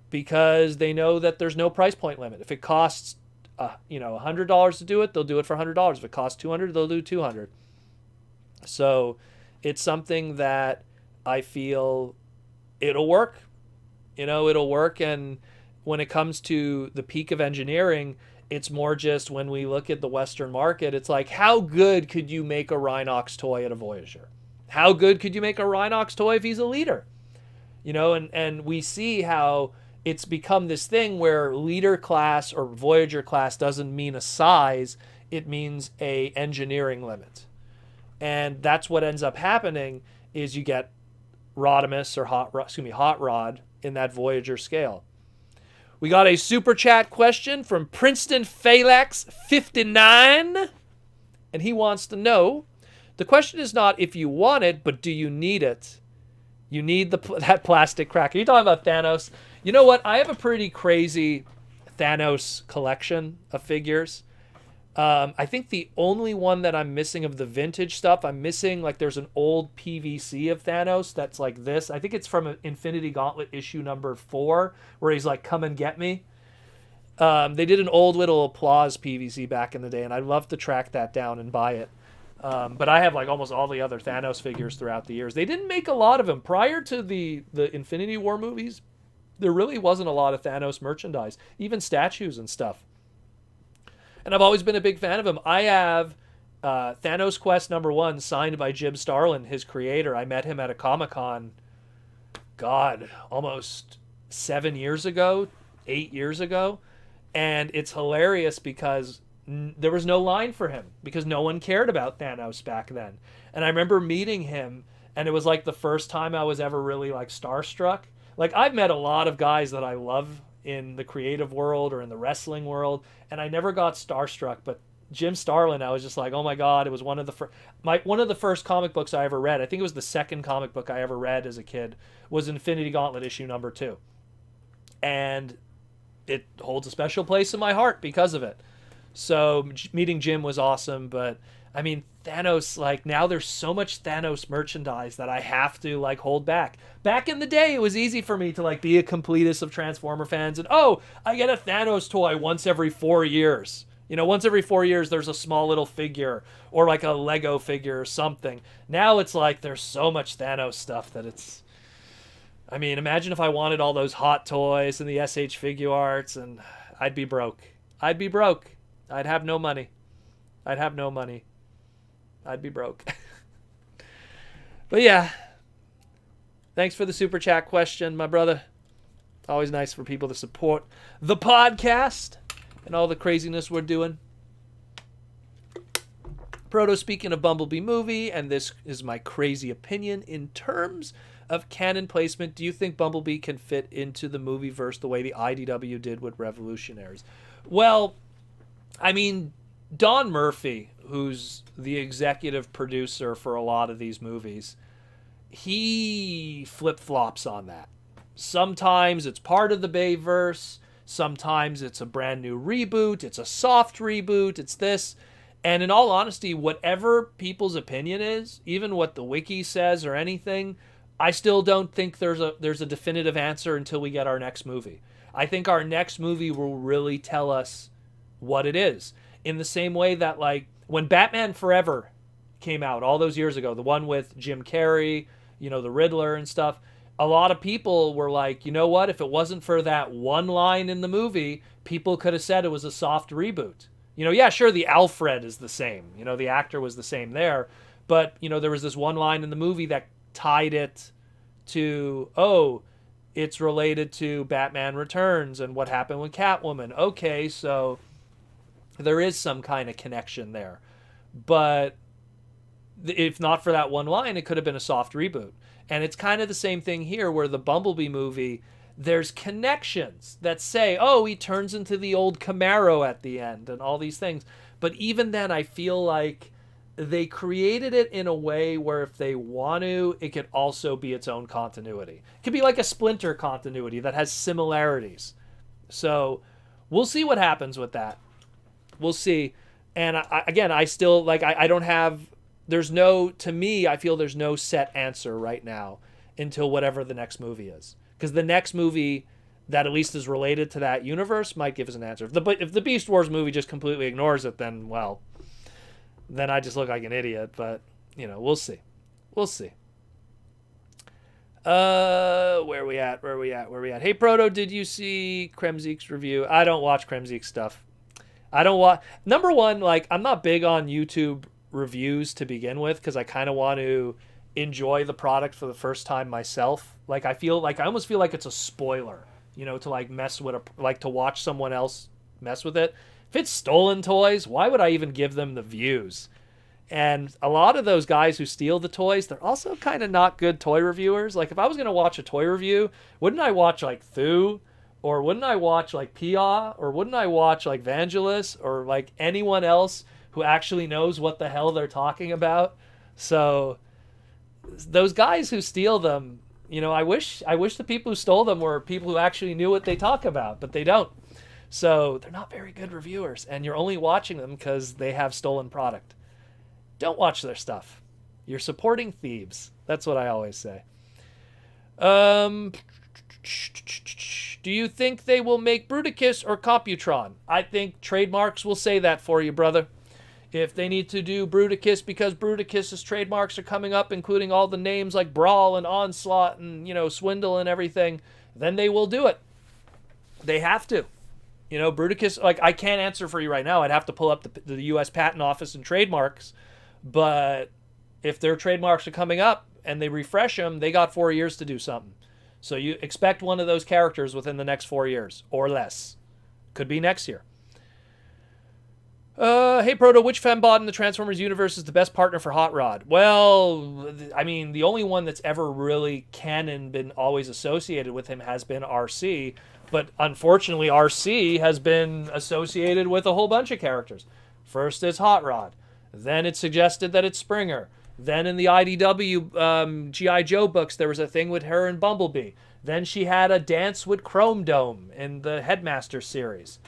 because they know that there's no price point limit. If it costs $100 to do it, they'll do it for $100. If it costs $200, they'll do $200. So it's something that I feel it'll work. It'll work. And when it comes to the peak of engineering, it's more just when we look at the Western market, it's like, how good could you make a Rhinox toy at a Voyager? How good could you make a Rhinox toy if he's a leader? And we see how it's become this thing where leader class or Voyager class doesn't mean a size, it means a engineering limit. And that's what ends up happening is you get Rodimus or Hot Rod in that Voyager scale. We got a super chat question from Princeton Phalanx 59, and he wants to know, the question is not if you want it, but do you need it? You need that plastic cracker. You're talking about Thanos. You know what? I have a pretty crazy Thanos collection of figures. I think the only one that I'm missing of the vintage stuff, I'm missing, like, there's an old PVC of Thanos that's like this. I think it's from Infinity Gauntlet issue number 4, where he's like, come and get me. They did an old little Applause PVC back in the day, and I'd love to track that down and buy it. But I have like almost all the other Thanos figures throughout the years. They didn't make a lot of them. Prior to the Infinity War movies, there really wasn't a lot of Thanos merchandise, even statues and stuff. And I've always been a big fan of him. I have Thanos Quest #1, signed by Jim Starlin, his creator. I met him at a Comic-Con, God, almost 7 years ago, 8 years ago. And it's hilarious because there was no line for him because no one cared about Thanos back then. And I remember meeting him, and it was like the first time I was ever really like starstruck. Like, I've met a lot of guys that I love in the creative world or in the wrestling world, and I never got starstruck, but Jim Starlin, I was just like, oh my God, it was one of the first comic books I ever read. I think it was the second comic book I ever read as a kid, was Infinity Gauntlet issue #2. And it holds a special place in my heart because of it. So meeting Jim was awesome, but I mean, Thanos, like, now there's so much Thanos merchandise that I have to like hold back. Back in the day, it was easy for me to like be a completist of Transformer fans and, oh, I get a Thanos toy once every 4 years. You know, once every 4 years, there's a small little figure or like a Lego figure or something. Now it's like there's so much Thanos stuff that it's... I mean, imagine if I wanted all those Hot Toys and the SH Figure Arts, and I'd be broke. I'd be broke. I'd have no money. I'd have no money. I'd be broke. But yeah. Thanks for the super chat question, my brother. Always nice for people to support the podcast and all the craziness we're doing. Proto, speaking of Bumblebee movie, and this is my crazy opinion, in terms of canon placement, do you think Bumblebee can fit into the movie verse the way the IDW did with Revolutionaries? Well, I mean, Don Murphy, who's the executive producer for a lot of these movies, he flip-flops on that. Sometimes it's part of the Bayverse, sometimes it's a brand new reboot, it's a soft reboot, it's this. And in all honesty, whatever people's opinion is, even what the wiki says or anything, I still don't think there's a definitive answer until we get our next movie. I think our next movie will really tell us what it is. In the same way that, like, when Batman Forever came out all those years ago, the one with Jim Carrey, you know, the Riddler and stuff, a lot of people were like, you know what, if it wasn't for that one line in the movie, people could have said it was a soft reboot. You know, yeah, sure, the Alfred is the same. You know, the actor was the same there. But, you know, there was this one line in the movie that tied it to, oh, it's related to Batman Returns and what happened with Catwoman. Okay, so there is some kind of connection there. But if not for that one line, it could have been a soft reboot. And it's kind of the same thing here where the Bumblebee movie, there's connections that say, oh, he turns into the old Camaro at the end and all these things. But even then, I feel like they created it in a way where if they want to, it could also be its own continuity. It could be like a Splinter continuity that has similarities. So we'll see what happens with that. We'll see. And I still, like, I don't have, there's no, to me, I feel there's no set answer right now until whatever the next movie is. Because the next movie that at least is related to that universe might give us an answer. If the Beast Wars movie just completely ignores it, then, well, then I just look like an idiot. But, you know, we'll see. We'll see. Where are we at? Hey, Proto, did you see Kremzeek's review? I don't watch Kremzeek's stuff. I don't watch... Number one, like, I'm not big on YouTube reviews to begin with because I kind of want to enjoy the product for the first time myself. Like, I almost feel like it's a spoiler, you know, to like mess with to watch someone else mess with it. If it's stolen toys, why would I even give them the views? And a lot of those guys who steal the toys, they're also kind of not good toy reviewers. Like, if I was going to watch a toy review, wouldn't I watch like Thu, or wouldn't I watch like Pia, or wouldn't I watch like Vangelis, or like anyone else who actually knows what the hell they're talking about? So those guys who steal them, you know, I wish the people who stole them were people who actually knew what they talk about, but they don't. So they're not very good reviewers, and you're only watching them because they have stolen product. Don't watch their stuff. You're supporting thieves. That's what I always say. Do you think they will make Bruticus or Computron? I think trademarks will say that for you, brother. If they need to do Bruticus because Bruticus's trademarks are coming up, including all the names like Brawl and Onslaught and, you know, Swindle and everything, then they will do it. They have to. You know, Bruticus, like, I can't answer for you right now. I'd have to pull up the U.S. Patent Office and trademarks. But if their trademarks are coming up and they refresh them, they got 4 years to do something. So you expect one of those characters within the next 4 years or less. Could be next year. Hey, Proto, which fembot in the Transformers universe is the best partner for Hot Rod? Well, I mean, the only one that's ever really canon been always associated with him has been RC. But unfortunately, RC has been associated with a whole bunch of characters. First it's Hot Rod. Then it's suggested that it's Springer. Then in the IDW G.I. Joe books, there was a thing with her and Bumblebee. Then she had a dance with Chrome Dome in the Headmaster series.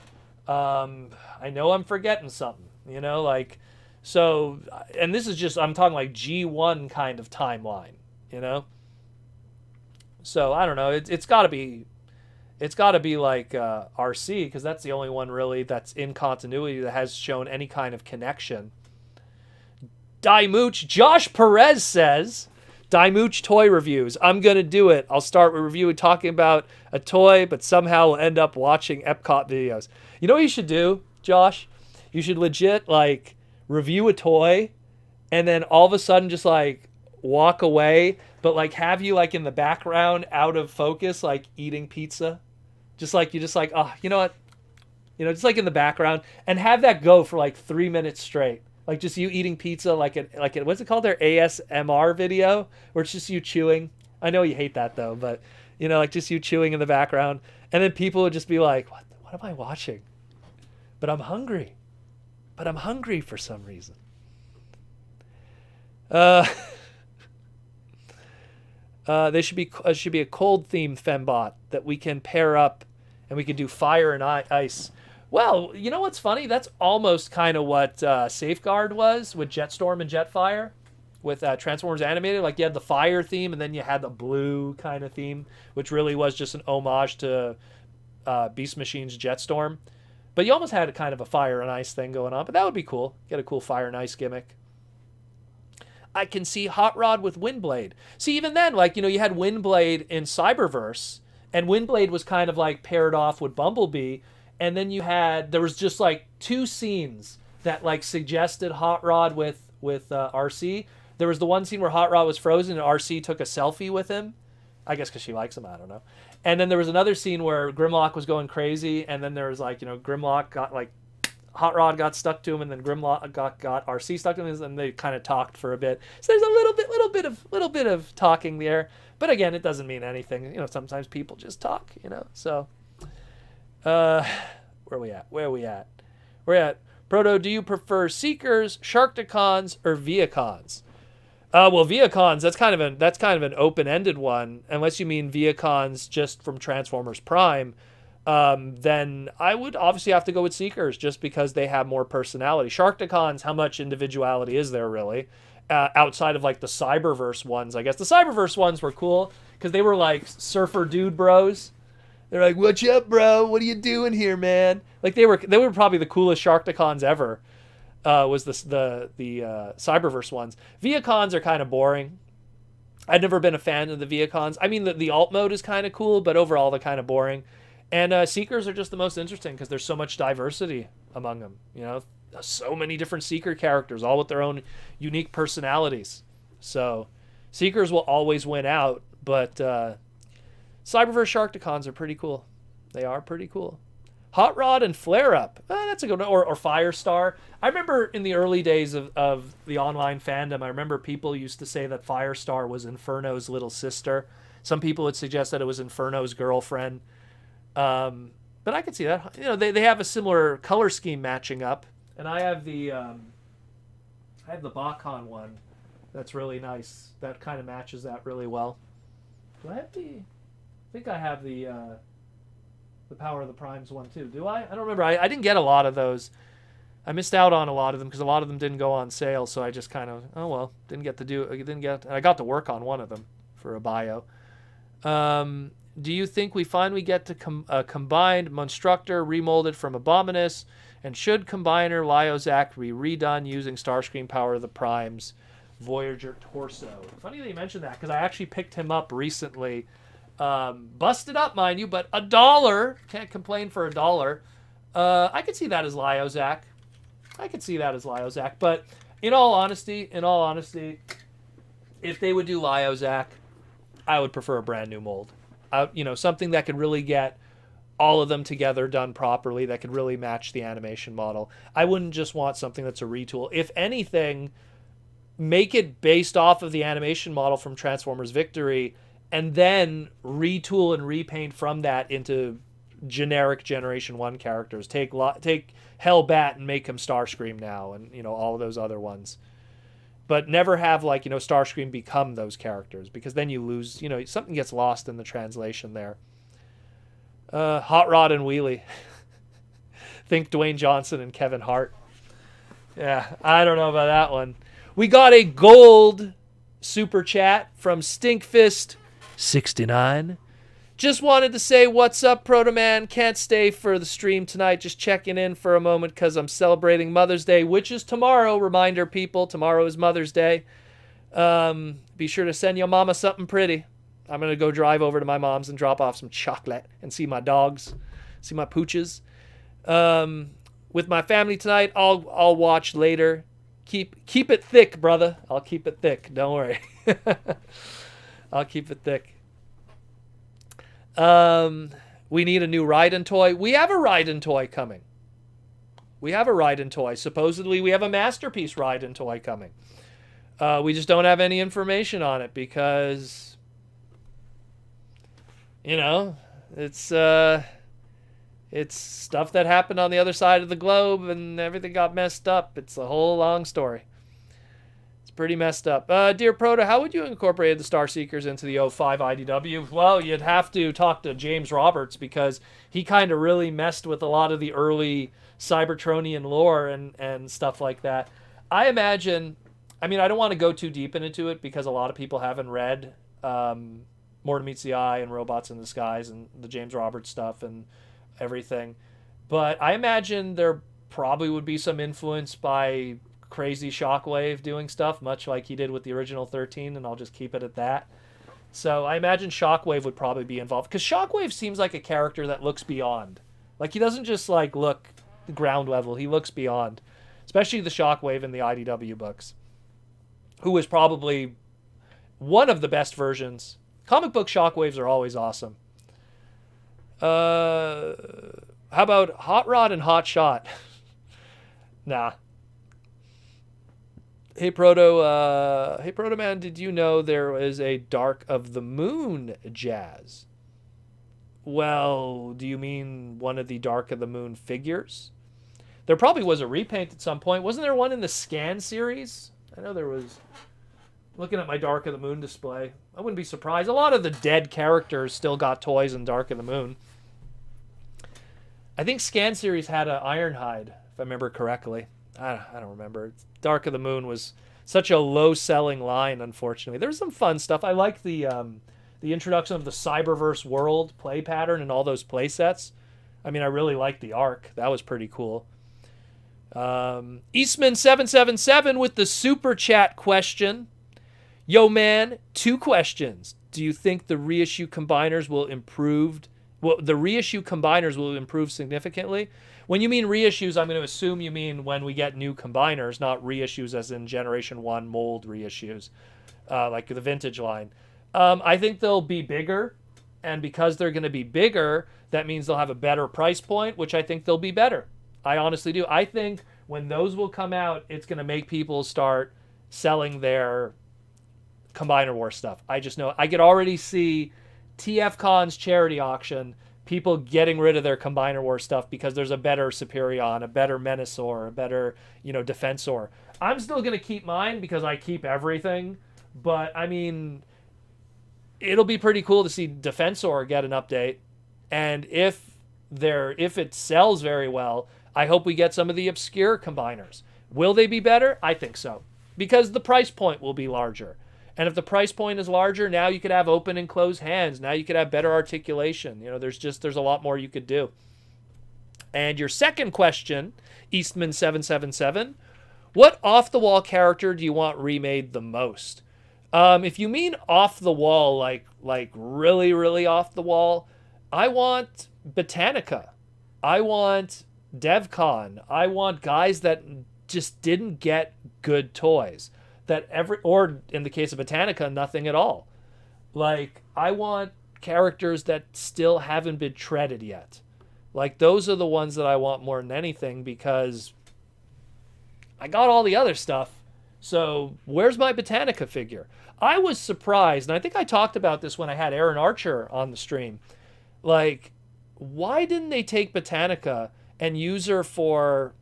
I know I'm forgetting something, you know, like, so, and this is just, I'm talking like G1 kind of timeline, you know? So, I don't know, it's got to be like RC, because that's the only one really that's in continuity that has shown any kind of connection. Dimooch, Josh Perez says, Dimooch toy reviews. I'm going to do it. I'll start with reviewing, talking about a toy, but somehow we'll end up watching Epcot videos. You know what you should do, Josh? You should legit, like, review a toy, and then all of a sudden just, like, walk away, but, like, have you, like, in the background, out of focus, like, eating pizza. Just like, you're just like, oh, you know what? You know, just, like, in the background, and have that go for, like, 3 minutes straight. Like, just you eating pizza, like what's it called, their ASMR video, where it's just you chewing. I know you hate that, though, but, you know, like, just you chewing in the background. And then people would just be like, what am I watching? But I'm hungry. But I'm hungry for some reason. There should be a cold-themed fembot that we can pair up, and we can do fire and ice. Well, you know what's funny? That's almost kind of what Safeguard was with Jetstorm and Jetfire with Transformers Animated. Like, you had the fire theme, and then you had the blue kind of theme, which really was just an homage to Beast Machine's Jetstorm. But you almost had a kind of a fire and ice thing going on. But that would be cool. Get a cool fire and ice gimmick. I can see Hot Rod with Windblade. See, even then, like, you know, you had Windblade in Cyberverse, and Windblade was kind of like paired off with Bumblebee. And then there was just like 2 scenes that like suggested Hot Rod with RC. There was the one scene where Hot Rod was frozen and RC took a selfie with him. I guess because she likes him, I don't know. And then there was another scene where Grimlock was going crazy, and then there was like, you know, Grimlock got like, Hot Rod got stuck to him, and then Grimlock got RC stuck to him, and they kind of talked for a bit. So there's a little bit of talking there. But again, it doesn't mean anything. You know, sometimes people just talk, you know, so. Where are we at? We're at Proto. Do you prefer Seekers, Sharkticons, or Viacons? Well, Viacons, that's kind of an open-ended one, unless you mean Viacons just from Transformers Prime. Then I would obviously have to go with Seekers just because they have more personality. Sharkticons, how much individuality is there really? Outside of like the Cyberverse ones, I guess. The Cyberverse ones were cool because they were like surfer dude bros. They're like, "What's up, bro? What are you doing here, man?" Like they were probably the coolest Sharkticons ever. Was the Cyberverse ones. Viacons are kind of boring. I've never been a fan of the Viacons. I mean, the alt mode is kind of cool, but overall they're kind of boring. And Seekers are just the most interesting because there's so much diversity among them. You know, so many different Seeker characters, all with their own unique personalities. So Seekers will always win out, but Cyberverse Sharkticons are pretty cool. They are pretty cool. Hot Rod and Flare Up. That's a good one. Or Firestar. I remember in the early days of the online fandom, I remember people used to say that Firestar was Inferno's little sister. Some people would suggest that it was Inferno's girlfriend. But I could see that. You know, they have a similar color scheme matching up. And I have the Bakhan one. That's really nice. That kind of matches that really well. Do I have I think I have the Power of the Primes one too. Do I? I don't remember. I didn't get a lot of those. I missed out on a lot of them because a lot of them didn't go on sale. So I just kind of, I got to work on one of them for a bio. Do you think we finally get to combined Monstructor remolded from Abominus? And should Combiner Lyozak be redone using Starscream Power of the Primes Voyager torso? Funny that you mentioned that because I actually picked him up recently. Busted up, mind you, but $1. Can't complain for $1. I could see that as Lyozak. But in all honesty, if they would do Lyozak, I would prefer a brand new mold. Something that could really get all of them together done properly, that could really match the animation model. I wouldn't just want something that's a retool. If anything, make it based off of the animation model from Transformers Victory, and then retool and repaint from that into generic Generation 1 characters. Take Hellbat and make him Starscream now, and all of those other ones. But never have Starscream become those characters, because then you lose, something gets lost in the translation there. Hot Rod and Wheelie. Think Dwayne Johnson and Kevin Hart. Yeah, I don't know about that one. We got a gold super chat from Stinkfist69. Just wanted to say what's up, Protoman. Can't stay for the stream tonight. Just checking in for a moment because I'm celebrating Mother's Day, which is tomorrow. Reminder, people, tomorrow is Mother's Day. Be sure to send your mama something pretty. I'm going to go drive over to my mom's and drop off some chocolate and see my dogs, see my pooches. With my family tonight, I'll watch later. Keep it thick, brother. I'll keep it thick. Don't worry. I'll keep it thick. We need a new Raiden toy. We have a Raiden toy coming. Supposedly, we have a Masterpiece Raiden toy coming. We just don't have any information on it because, it's stuff that happened on the other side of the globe and everything got messed up. It's a whole long story. It's pretty messed up. Dear Proto, how would you incorporate the Star Seekers into the 05 IDW? Well, you'd have to talk to James Roberts because he kind of really messed with a lot of the early Cybertronian lore and stuff like that. I imagine, I don't want to go too deep into it because a lot of people haven't read More Than Meets the Eye and Robots in Disguise and the James Roberts stuff and everything. But I imagine there probably would be some influence by crazy Shockwave doing stuff, much like he did with the original 13, and I'll just keep it at that. So I imagine Shockwave would probably be involved, because Shockwave seems like a character that looks beyond. He doesn't just look ground level, he looks beyond. Especially the Shockwave in the IDW books, who is probably one of the best versions. Comic book Shockwaves are always awesome. How about Hot Rod and Hot Shot? Nah. Hey Proto Man, did you know there is a Dark of the Moon jazz? Well, do you mean one of the Dark of the Moon figures? There probably was a repaint at some point. Wasn't there one in the Scan series? I know there was. Looking at my Dark of the Moon display, I wouldn't be surprised. A lot of the dead characters still got toys in Dark of the Moon. I think Scan series had an Ironhide, if I remember correctly. I don't remember. Dark of the Moon was such a low-selling line, unfortunately. There's some fun stuff. I like the introduction of the Cyberverse world play pattern and all those play sets. I really like the arc. That was pretty cool. Eastman777 with the super chat question. Yo, man, 2 questions. Do you think the reissue combiners will improve? Well, the reissue combiners will improve significantly. When you mean reissues, I'm going to assume you mean when we get new combiners, not reissues as in Generation 1 mold reissues, like the vintage line. I think they'll be bigger, and because they're going to be bigger, that means they'll have a better price point, which I think they'll be better. I honestly do. I think when those will come out, it's going to make people start selling their Combiner War stuff. I just know. I could already see TFCon's charity auction, people getting rid of their Combiner War stuff because there's a better Superion, a better Menasor, a better, Defensor. I'm still going to keep mine because I keep everything, but it'll be pretty cool to see Defensor get an update, and if it sells very well, I hope we get some of the obscure combiners. Will they be better? I think so, because the price point will be larger. And if the price point is larger, now you could have open and closed hands. Now you could have better articulation. There's a lot more you could do. And your second question, Eastman777, what off-the-wall character do you want remade the most? If you mean off-the-wall, like really, really off-the-wall, I want Botanica. I want DevCon. I want guys that just didn't get good toys. Or in the case of Botanica, nothing at all. Like, I want characters that still haven't been treaded yet. Like, those are the ones that I want more than anything, because I got all the other stuff. So where's my Botanica figure? I was surprised, and I think I talked about this when I had Aaron Archer on the stream. Like, why didn't they take Botanica and use her for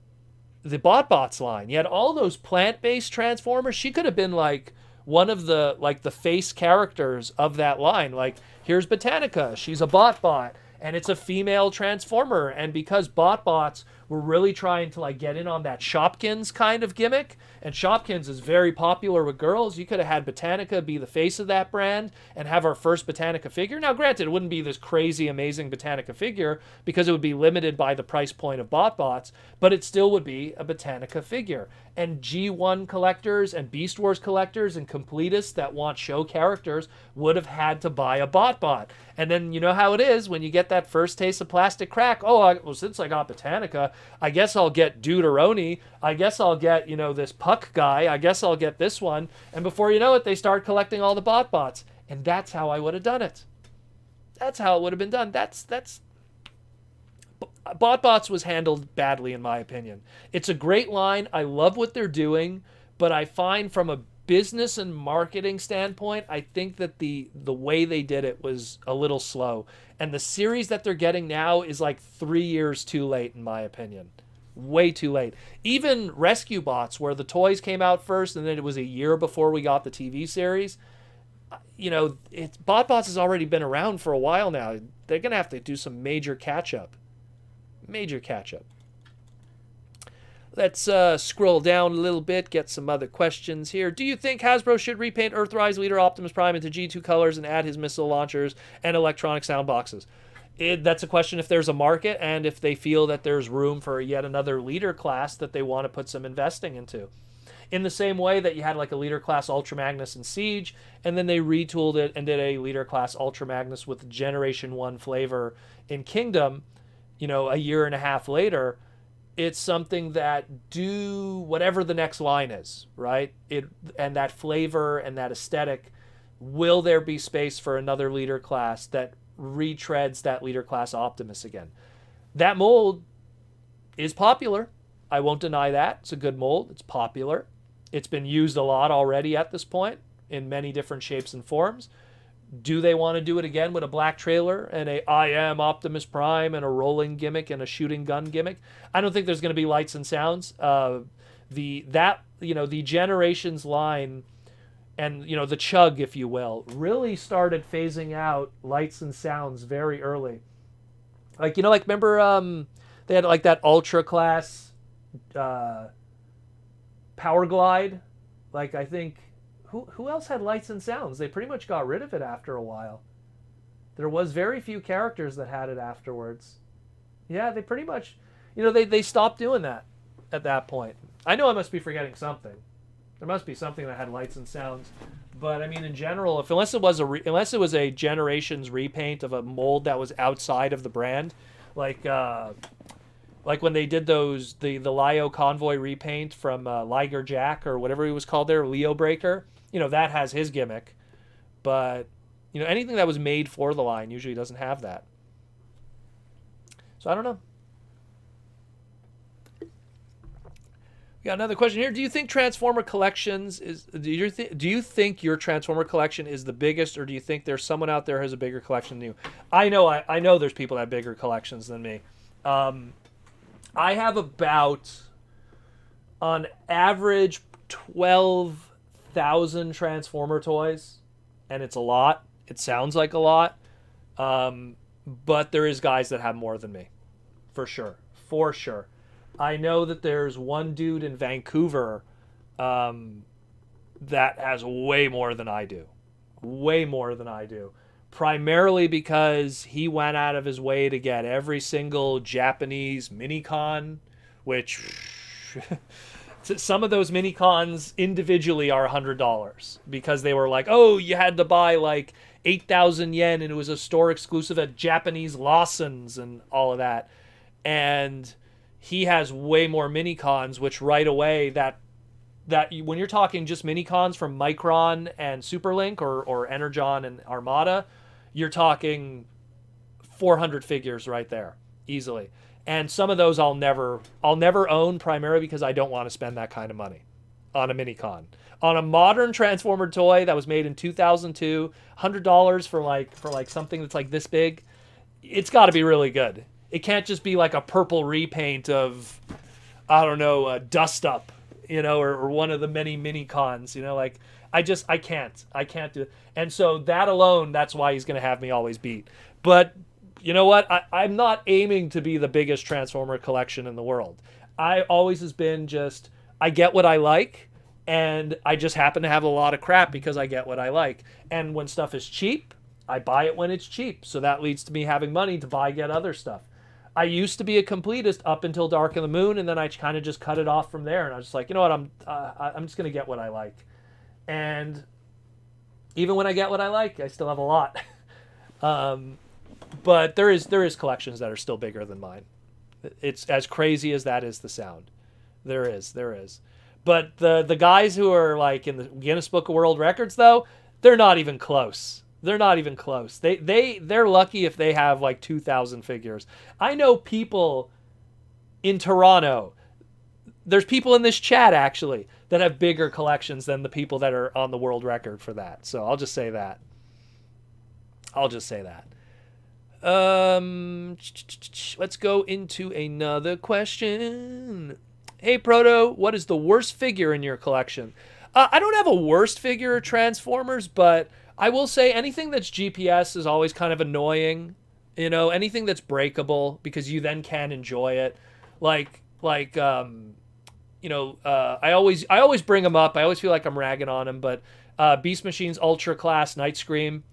the BotBots line? You had all those plant-based Transformers. She could have been like one of the face characters of that line. Like, here's Botanica. She's a BotBot, and it's a female Transformer. And because BotBots were really trying to like get in on that Shopkins kind of gimmick, and Shopkins is very popular with girls, you could have had Botanica be the face of that brand and have our first Botanica figure. Now, granted, it wouldn't be this crazy, amazing Botanica figure because it would be limited by the price point of BotBots, but it still would be a Botanica figure. And G1 collectors and Beast Wars collectors and completists that want show characters would have had to buy a BotBot. And then you know how it is when you get that first taste of plastic crack. Oh, well, since I got Botanica, I guess I'll get Deuteroni. I guess I'll get, this Puck guy. I guess I'll get this one. And before you know it, they start collecting all the BotBots. And that's how I would have done it. That's how it would have been done. That's BotBots was handled badly, in my opinion. It's a great line. I love what they're doing, but I find from a business and marketing standpoint, I think that the way they did it was a little slow. And the series that they're getting now is like 3 years too late, in my opinion. Way too late. Even Rescue Bots, where the toys came out first and then it was a year before we got the TV series, BotBots has already been around for a while now. They're going to have to do some major catch-up. Major catch-up. Let's scroll down a little bit, get some other questions here. Do you think Hasbro should repaint Earthrise Leader Optimus Prime into G2 colors and add his missile launchers and electronic sound boxes? That's a question if there's a market and if they feel that there's room for yet another leader class that they want to put some investing into. In the same way that you had like a leader class Ultra Magnus and Siege, and then they retooled it and did a leader class Ultra Magnus with Generation 1 flavor in Kingdom, a year and a half later. It's something that do whatever the next line is, right? And that flavor and that aesthetic, will there be space for another leader class that retreads that leader class Optimus again? That mold is popular. I won't deny that. It's a good mold. It's popular. It's been used a lot already at this point in many different shapes and forms. Do they want to do it again with a black trailer and a I am Optimus Prime and a rolling gimmick and a shooting gun gimmick? I don't think there's going to be lights and sounds. The Generations line and, the chug, if you will, really started phasing out lights and sounds very early. Remember they had like that Ultra class Power Glide? Like, I think... Who else had lights and sounds? They pretty much got rid of it after a while. There was very few characters that had it afterwards. Yeah, they pretty much... they stopped doing that at that point. I know I must be forgetting something. There must be something that had lights and sounds. But, I mean, in general, unless it was a Generations repaint of a mold that was outside of the brand, like when they did the Lio Convoy repaint from Liger Jack or whatever he was called there, Leo Breaker, that has his gimmick. But, anything that was made for the line usually doesn't have that. So I don't know. We got another question here. Do you think Transformer collections do you think your Transformer collection is the biggest, or do you think there's someone out there who has a bigger collection than you? I know there's people that have bigger collections than me. I have about, on average, 12,000 Transformer toys, and it's a lot. It sounds like a lot, but there is guys that have more than me, for sure. I know that there's one dude in Vancouver that has way more than I do. Primarily because he went out of his way to get every single Japanese Minicon, which some of those Minicons individually are $100 because they were like, oh, you had to buy like 8,000 yen and it was a store exclusive at Japanese Lawson's and all of that. And he has way more mini-cons, which right away that when you're talking just mini-cons from Micron and Superlink or Energon and Armada, you're talking 400 figures right there easily. And some of those I'll never own, primarily because I don't want to spend that kind of money on a mini-con. On a modern Transformer toy that was made in 2002, $100 for like something that's like this big, it's got to be really good. It can't just be like a purple repaint of, I don't know, Dust Up, or one of the many mini-cons, like I can't do it. And so that alone, that's why he's going to have me always beat. But you know what? I'm not aiming to be the biggest Transformer collection in the world. I always has been just, I get what I like, and I just happen to have a lot of crap because I get what I like. And when stuff is cheap, I buy it when it's cheap. So that leads to me having money to get other stuff. I used to be a completist up until Dark of the Moon, and then I kind of just cut it off from there. And I was just like, you know what? I'm just going to get what I like. And even when I get what I like, I still have a lot. But there is collections that are still bigger than mine. It's as crazy as that is the sound. There is. But the guys who are like in the Guinness Book of World Records, though, they're not even close. They're lucky if they have like 2,000 figures. I know people in Toronto. There's people in this chat actually that have bigger collections than the people that are on the world record for that. So I'll just say that. Let's go into another question. Hey Proto, what is the worst figure in your collection? I don't have a worst figure of Transformers, but I will say anything that's GPS is always kind of annoying. Anything that's breakable, because you then can enjoy it. I always bring them up. I always feel like I'm ragging on them, but Beast Machine's Ultra Class Night Scream,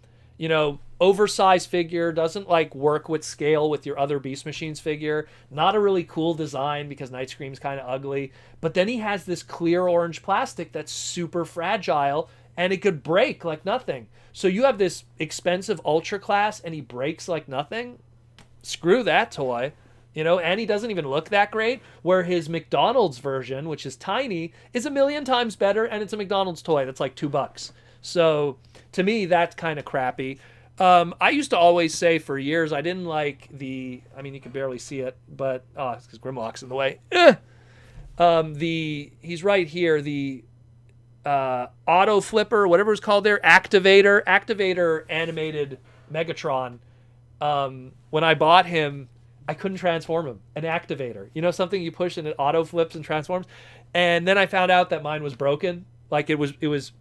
oversized figure, doesn't like work with scale with your other Beast Machines figure. Not a really cool design because Night Scream's kind of ugly. But then he has this clear orange plastic that's super fragile and it could break like nothing. So you have this expensive Ultra Class and he breaks like nothing. Screw that toy. And he doesn't even look that great, where his McDonald's version, which is tiny, is 1,000,000 times better, and it's a McDonald's toy that's like $2. So to me, that's kind of crappy. I used to always say for years I didn't like you can barely see it, but it's because Grimlock's in the way. He's right here, the auto flipper, whatever it's called there, activator animated Megatron. When I bought him, I couldn't transform him. An activator, something you push and it auto flips and transforms. And then I found out that mine was broken. Like it was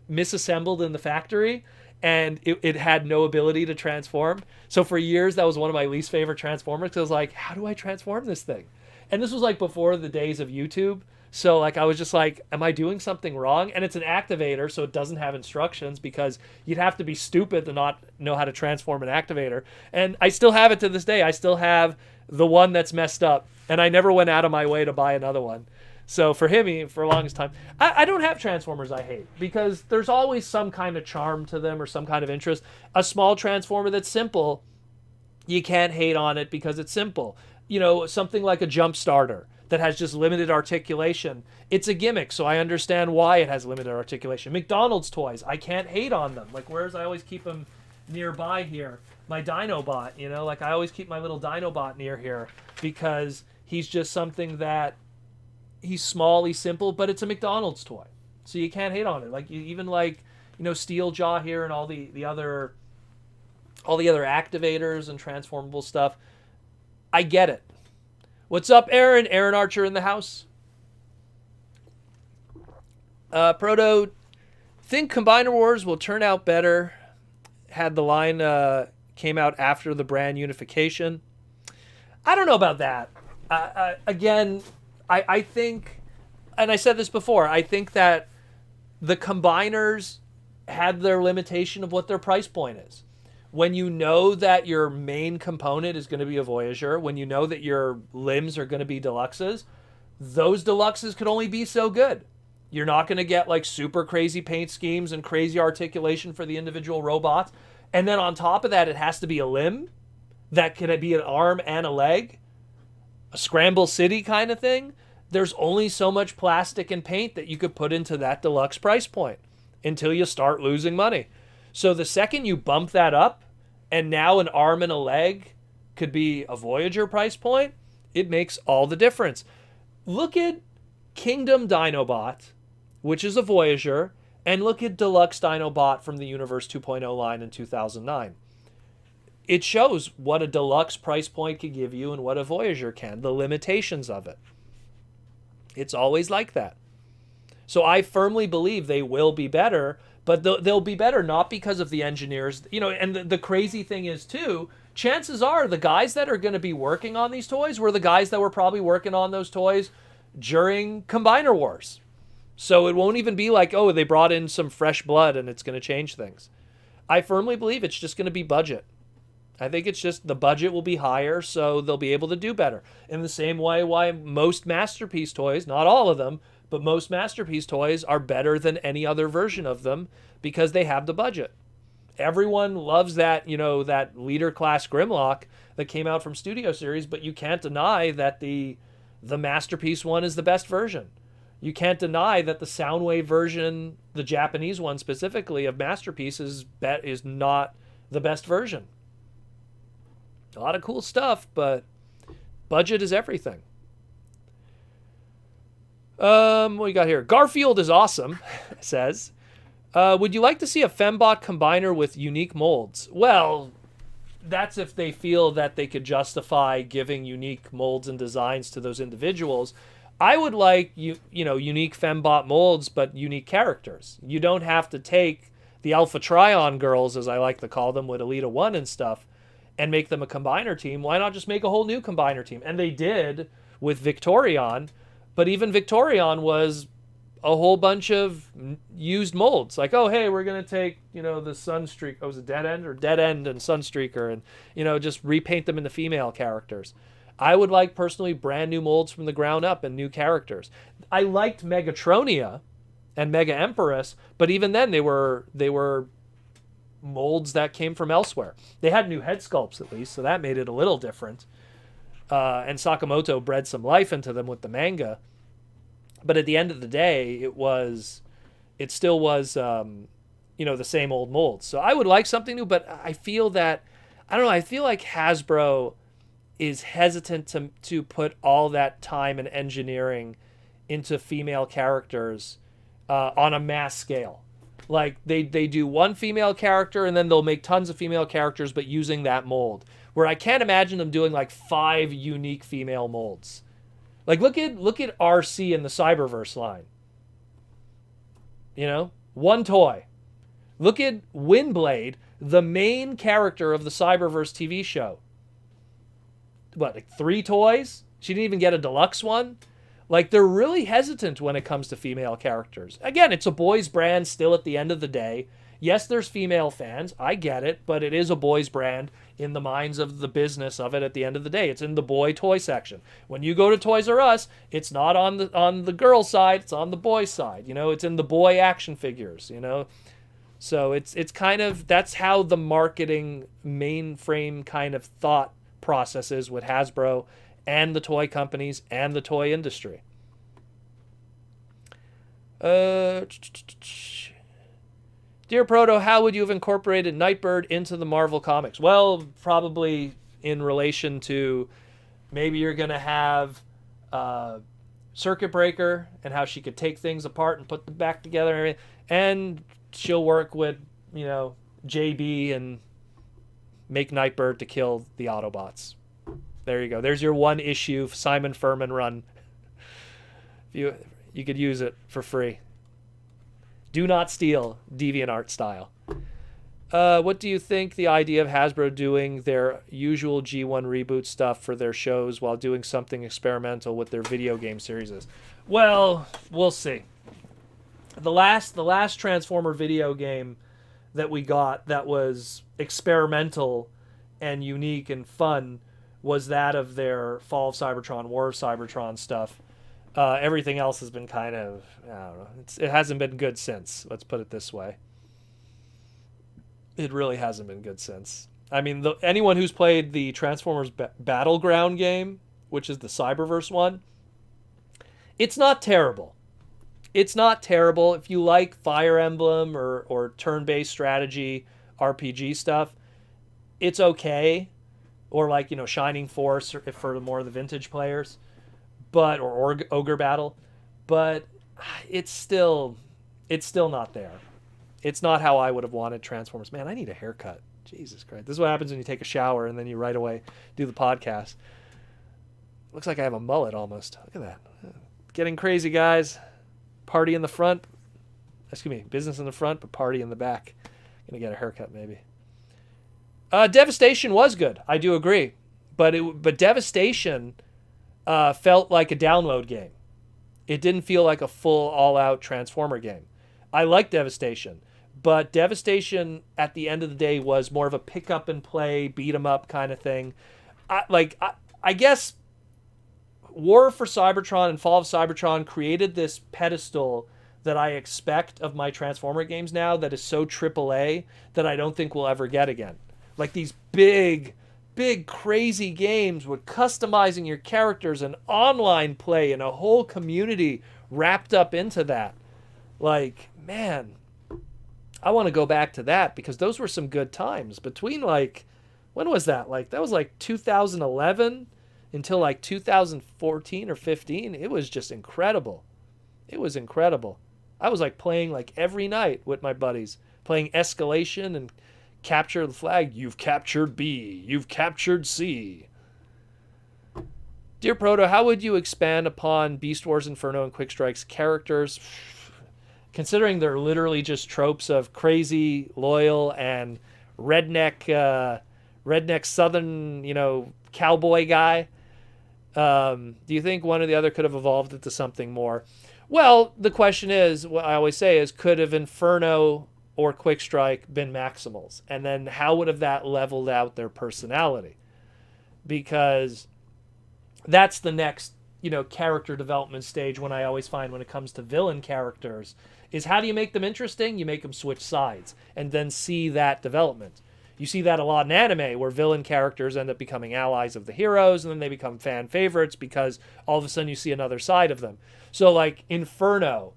misassembled in the factory, and it had no ability to transform. So for years, that was one of my least favorite Transformers, because I was like, how do I transform this thing? And this was like before the days of YouTube. So like I was just like, am I doing something wrong? And it's an activator, so it doesn't have instructions, because you'd have to be stupid to not know how to transform an activator. And I still have it to this day. I still have the one that's messed up, and I never went out of my way to buy another one. So for him, for the longest time, I don't have Transformers I hate, because there's always some kind of charm to them or some kind of interest. A small Transformer that's simple, you can't hate on it because it's simple. Something like a Jump Starter that has just limited articulation. It's a gimmick, so I understand why it has limited articulation. McDonald's toys, I can't hate on them. Like, whereas I always keep them nearby here. My Dinobot, I always keep my little Dinobot near here, because he's just something that, he's small, he's simple, but it's a McDonald's toy, so you can't hate on it. Like Steel Jaw here and all the other activators and transformable stuff. I get it. What's up, Aaron? Aaron Archer in the house. Proto, think Combiner Wars will turn out better had the line came out after the brand unification. I don't know about that. Again, I think, and I said this before, I think that the combiners had their limitation of what their price point is. When you know that your main component is going to be a Voyager, when you know that your limbs are going to be deluxes, those deluxes could only be so good. You're not going to get like super crazy paint schemes and crazy articulation for the individual robots. And then on top of that, it has to be a limb that can be an arm and a leg. a Scramble City kind of thing, there's only so much plastic and paint that you could put into that deluxe price point until you start losing money. So the second you bump that up, and now an arm and a leg could be a Voyager price point, it makes all the difference. Look at Kingdom Dinobot, which is a Voyager, and look at Deluxe Dinobot from the Universe 2.0 line in 2009. It shows what a deluxe price point can give you and what a Voyager can, the limitations of it. It's always like that. So I firmly believe they will be better, but they'll be better not because of the engineers. You know, and the crazy thing is, too, chances are the guys that are going to be working on these toys were the guys that were probably working on those toys during Combiner Wars. So it won't even be like, oh, they brought in some fresh blood and it's going to change things. I firmly believe it's just going to be budget. I think it's just the budget will be higher, so they'll be able to do better. In the same way why most Masterpiece toys, not all of them, but most Masterpiece toys are better than any other version of them because they have the budget. Everyone loves that, you know, that leader class Grimlock that came out from Studio Series, but you can't deny that the Masterpiece one is the best version. You can't deny that the Soundwave version, the Japanese one specifically of Masterpiece, is not the best version. A lot of cool stuff, but budget is everything. What we got here? Garfield is awesome, says. Would you like to see a Fembot combiner with unique molds? Well, that's if they feel that they could justify giving unique molds and designs to those individuals. I would like unique Fembot molds, but unique characters. You don't have to take the Alpha Trion girls, as I like to call them, with Elita 1 and stuff, and make them a combiner team. Why not just make a whole new combiner team? And they did with Victorion, but even Victorion was a whole bunch of used molds. Like, oh, hey, we're going to take, the Sunstreak. Oh, was it Dead End and Sunstreaker, and, just repaint them into female characters. I would like, personally, brand new molds from the ground up and new characters. I liked Megatronia and Mega Empress, but even then they were molds that came from elsewhere. They had new head sculpts at least, so that made it a little different. And Sakamoto bred some life into them with the manga. But at the end of the day, it still was the same old molds. So I would like something new, but I feel that, I feel like Hasbro is hesitant to put all that time and engineering into female characters on a mass scale. Like, they do one female character, and then they'll make tons of female characters, but using that mold. Where I can't imagine them doing, like, 5 unique female molds. Like, look at RC in the Cyberverse line. One toy. Look at Windblade, the main character of the Cyberverse TV show. What, like 3 toys? She didn't even get a deluxe one? Like, they're really hesitant when it comes to female characters. Again, it's a boys' brand still at the end of the day. Yes, there's female fans. I get it, but it is a boys' brand in the minds of the business of it at the end of the day. It's in the boy toy section. When you go to Toys R Us, it's not on the girl side, it's on the boy side. It's in the boy action figures, So it's kind of, that's how the marketing mainframe kind of thought process is with Hasbro and the toy companies and the toy industry. Dear Proto, how would you have incorporated Nightbird into the Marvel Comics? Well, probably in relation to maybe you're going to have Circuit Breaker and how she could take things apart and put them back together. And she'll work with, JB and make Nightbird to kill the Autobots. There you go. There's your one issue Simon Furman run. You could use it for free. Do not steal, DeviantArt style. What do you think the idea of Hasbro doing their usual G1 reboot stuff for their shows while doing something experimental with their video game series is? Well, we'll see. The last Transformer video game that we got that was experimental and unique and fun was that of their Fall of Cybertron, War of Cybertron stuff. Everything else has been kind of, I don't know, it hasn't been good since. Let's put it this way. It really hasn't been good since. I mean, anyone who's played the Transformers Battleground game which is the Cyberverse one. It's not terrible. It's not terrible. If you like Fire Emblem or turn-based strategy RPG stuff, it's okay. Or like, Shining Force for more of the vintage players, or Ogre Battle, but it's still not there. It's not how I would have wanted Transformers. Man, I need a haircut. Jesus Christ. This is what happens when you take a shower and then you right away do the podcast. Looks like I have a mullet almost. Look at that. Getting crazy, guys. Party in the front. Excuse me, business in the front, but party in the back. Gonna get a haircut maybe. Devastation was good. I do agree. But Devastation felt like a download game. It didn't feel like a full all-out Transformer game. I like Devastation, but Devastation at the end of the day was more of a pick-up-and-play, beat-em-up kind of thing. I guess War for Cybertron and Fall of Cybertron created this pedestal that I expect of my Transformer games now that is so AAA that I don't think we'll ever get again. Like these big, crazy games with customizing your characters and online play and a whole community wrapped up into that. Like, man, I want to go back to that because those were some good times. Between when was that? That was 2011 until 2014 or 15. It was just incredible. It was incredible. I was playing every night with my buddies, playing Escalation and Capture the Flag. You've captured B. You've captured C. Dear Proto, how would you expand upon Beast Wars Inferno and Quick Strike's characters? Considering they're literally just tropes of crazy, loyal, and redneck southern, cowboy guy. Do you think one or the other could have evolved into something more? Well, the question is, what I always say is, could have Inferno or Quick Strike been Maximals? And then how would have that leveled out their personality? Because that's the next, character development stage when I always find when it comes to villain characters is how do you make them interesting? You make them switch sides and then see that development. You see that a lot in anime where villain characters end up becoming allies of the heroes and then they become fan favorites because all of a sudden you see another side of them. So Inferno,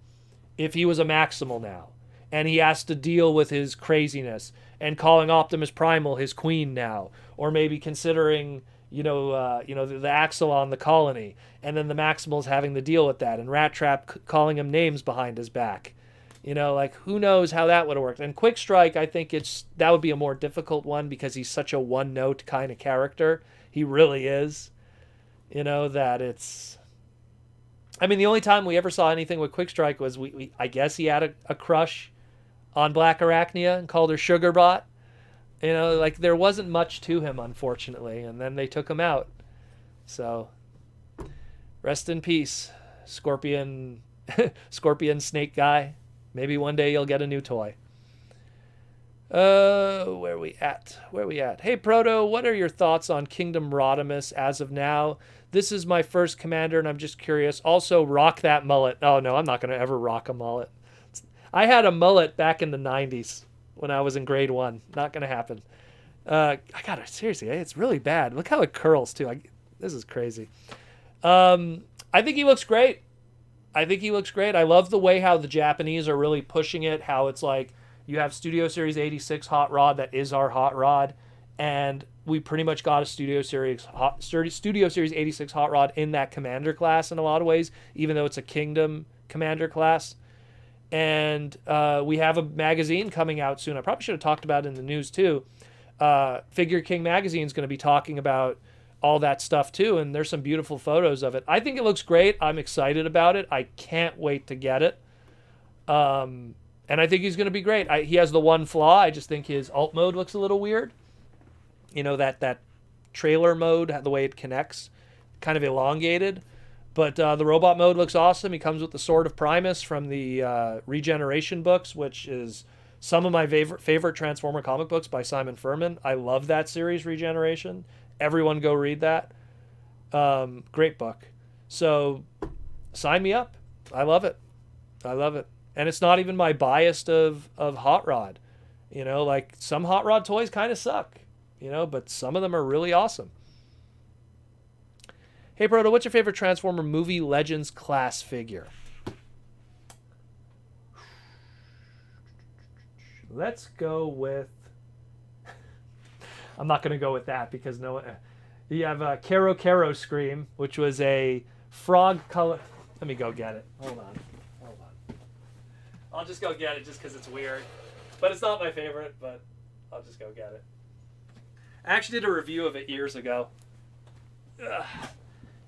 if he was a Maximal now, and he has to deal with his craziness and calling Optimus Primal his queen now, or maybe considering, the Axelon, the colony, and then the Maximals having to deal with that, and Rat Trap calling him names behind his back. Who knows how that would have worked. And Quick Strike, I think that would be a more difficult one because he's such a one-note kind of character. He really is. That it's... I mean, the only time we ever saw anything with Quick Strike was I guess he had a crush on Black Arachnia and called her Sugarbot. There wasn't much to him, unfortunately, and then they took him out. So, rest in peace, Scorpion Snake Guy. Maybe one day you'll get a new toy. Where we at? Hey, Proto, what are your thoughts on Kingdom Rodimus as of now? This is my first commander, and I'm just curious. Also, rock that mullet. Oh, no, I'm not going to ever rock a mullet. I had a mullet back in the 90s when I was in grade 1. Not going to happen. I got it. Seriously, it's really bad. Look how it curls, too. This is crazy. I think he looks great. I love the way how the Japanese are really pushing it, how it's you have Studio Series 86 Hot Rod that is our Hot Rod, and we pretty much got a Studio Series 86 Hot Rod in that Commander class in a lot of ways, even though it's a Kingdom Commander class. And we have a magazine coming out soon. I probably should have talked about it in the news too. Figure King magazine is going to be talking about all that stuff too, and there's some beautiful photos of it. I think it looks great. I'm excited about it. I can't wait to get it. And I think he's going to be great. He has the one flaw. I just think his alt mode looks a little weird. That trailer mode, the way it connects, kind of elongated. But the robot mode looks awesome. He comes with the Sword of Primus from the Regeneration books, which is some of my favorite Transformer comic books by Simon Furman. I love that series, Regeneration. Everyone go read that. Great book. So sign me up. I love it. And it's not even my bias of Hot Rod. Some Hot Rod toys kind of suck. But some of them are really awesome. Hey, Proto, what's your favorite Transformer movie Legends class figure? Let's go with... I'm not going to go with that because no... You have Kero Kero Scream, which was a frog color... Let me go get it. Hold on. I'll just go get it just because it's weird. But it's not my favorite, but I'll just go get it. I actually did a review of it years ago. Ugh.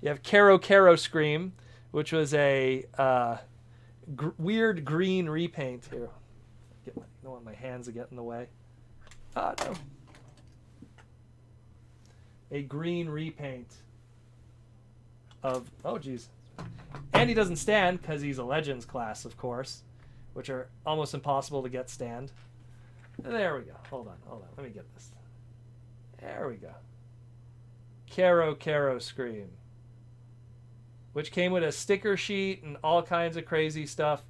You have Kero Kero Scream, which was a weird green repaint. Here, I don't want my hands to get in the way. No. A green repaint of... Oh, geez. And he doesn't stand because he's a Legends class, of course, which are almost impossible to get stand. There we go. Hold on. Let me get this. There we go. Kero Kero Scream, which came with a sticker sheet and all kinds of crazy stuff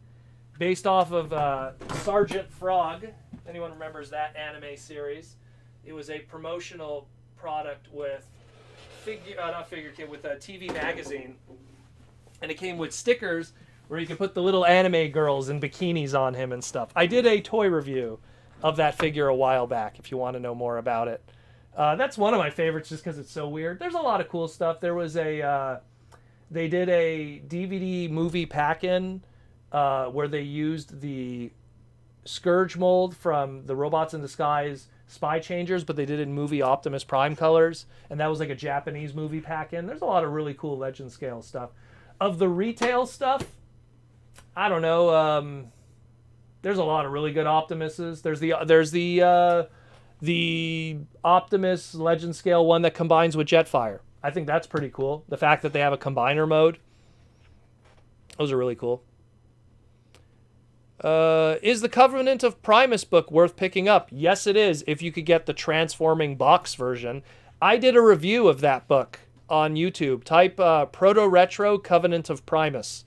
based off of Sergeant Frog. If anyone remembers that anime series, it was a promotional product with with a TV magazine, and it came with stickers where you could put the little anime girls in bikinis on him and stuff. I did a toy review of that figure a while back if you want to know more about it. That's one of my favorites just because it's so weird. There's a lot of cool stuff. There was they did a DVD movie pack-in where they used the Scourge mold from the Robots in Disguise Spy Changers, but they did it in movie Optimus Prime colors, and that was like a Japanese movie pack-in. There's a lot of really cool Legend scale stuff. Of the retail stuff, I don't know. There's a lot of really good Optimuses. There's the Optimus Legend scale one that combines with Jetfire. I think that's pretty cool. The fact that they have a combiner mode. Those are really cool. Is the Covenant of Primus book worth picking up? Yes, it is, if you could get the transforming box version. I did a review of that book on YouTube. Type Proto Retro Covenant of Primus.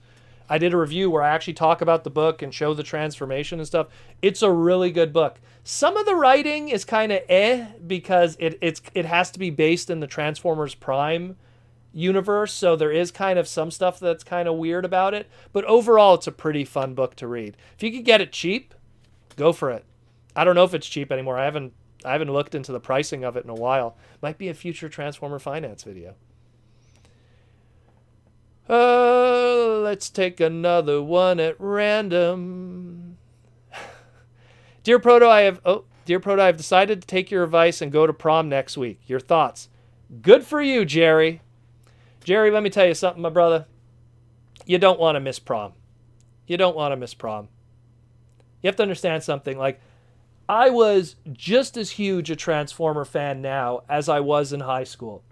I did a review where I actually talk about the book and show the transformation and stuff. It's a really good book. Some of the writing is kind of because it has to be based in the Transformers Prime universe, so there is kind of some stuff that's kind of weird about it. But overall, it's a pretty fun book to read. If you could get it cheap, go for it. I don't know if it's cheap anymore. I haven't looked into the pricing of it in a while. Might be a future Transformer Finance video. Let's take another one at random. Dear Proto, I have decided to take your advice and go to prom next week. Your thoughts? Good for you, Jerry. Jerry, let me tell you something, my brother. You don't want to miss prom. You don't want to miss prom. You have to understand something. Like, I was just as huge a Transformer fan now as I was in high school.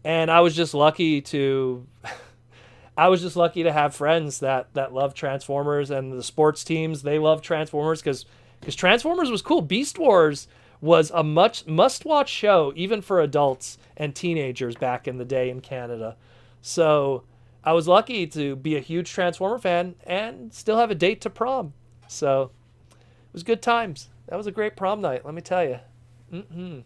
And I was just lucky to... I was just lucky to have friends that love Transformers, and the sports teams, they love Transformers because Transformers was cool. Beast Wars was a must-watch show, even for adults and teenagers back in the day in Canada. So I was lucky to be a huge Transformer fan and still have a date to prom. So it was good times. That was a great prom night, let me tell you. And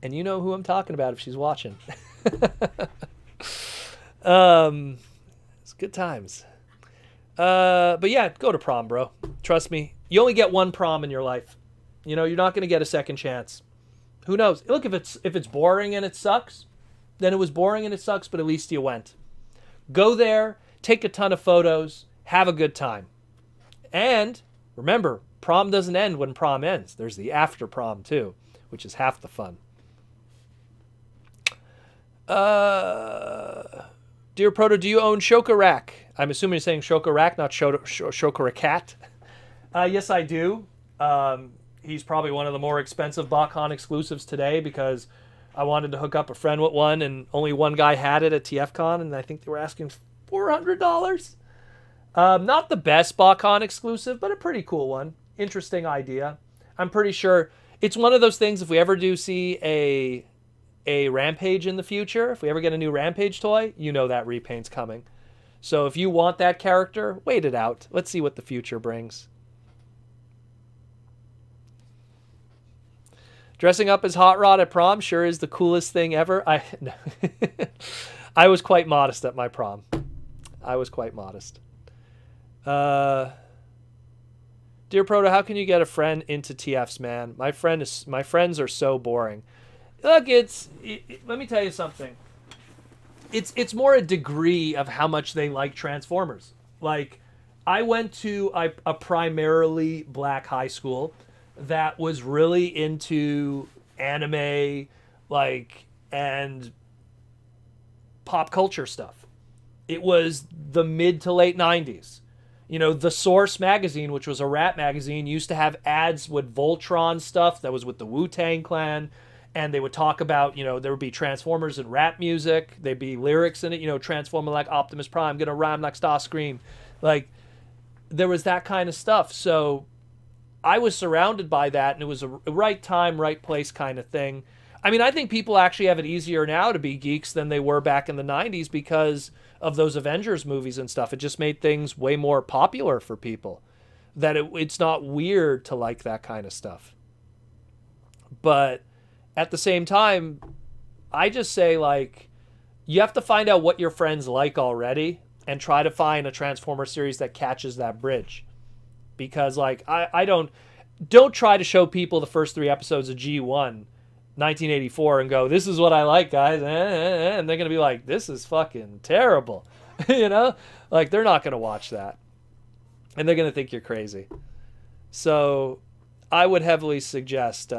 you know who I'm talking about if she's watching. It's good times. But yeah, go to prom, bro. Trust me. You only get one prom in your life. You know, you're not going to get a second chance. Who knows? Look, if it's boring and it sucks, then it was boring and it sucks, but at least you went. Go there, take a ton of photos, have a good time. And remember, prom doesn't end when prom ends. There's the after prom too, which is half the fun. Dear Proto, do you own Shokarak? I'm assuming you're saying Shokarak, not Shokarakat. Yes, I do. He's probably one of the more expensive BotCon exclusives today because I wanted to hook up a friend with one, and only one guy had it at TFCon, and I think they were asking $400. Not the best BotCon exclusive, but a pretty cool one. Interesting idea. I'm pretty sure it's one of those things, if we ever do see a Rampage in the future, if we ever get a new Rampage toy, you know that repaint's coming. So if you want that character, wait it out. Let's see what the future brings. Dressing up as Hot Rod at prom sure is the coolest thing ever. No. I was quite modest at my prom. I was quite modest. Dear Proto, how can you get a friend into TFs, man? My friends are so boring. Look, let me tell you something. It's more a degree of how much they like Transformers. Like, I went to a primarily black high school that was really into anime, like, and pop culture stuff. It was the mid to late 90s. You know, the Source magazine, which was a rap magazine, used to have ads with Voltron stuff that was with the Wu-Tang Clan. And they would talk about, you know, there would be Transformers and rap music. There'd be lyrics in it, you know, transforming like Optimus Prime, gonna rhyme like Starscream. Like, there was that kind of stuff. So I was surrounded by that, and it was a right time, right place kind of thing. I mean, I think people actually have it easier now to be geeks than they were back in the 90s because of those Avengers movies and stuff. It just made things way more popular for people. That it's not weird to like that kind of stuff. But at the same time, I just say, like, you have to find out what your friends like already and try to find a Transformer series that catches that bridge. Because, like, I don't try to show people the first 3 episodes of G1 1984 and go, this is what I like, guys. And they're going to be like, this is fucking terrible. You know? Like, they're not going to watch that. And they're going to think you're crazy. So I would heavily suggest,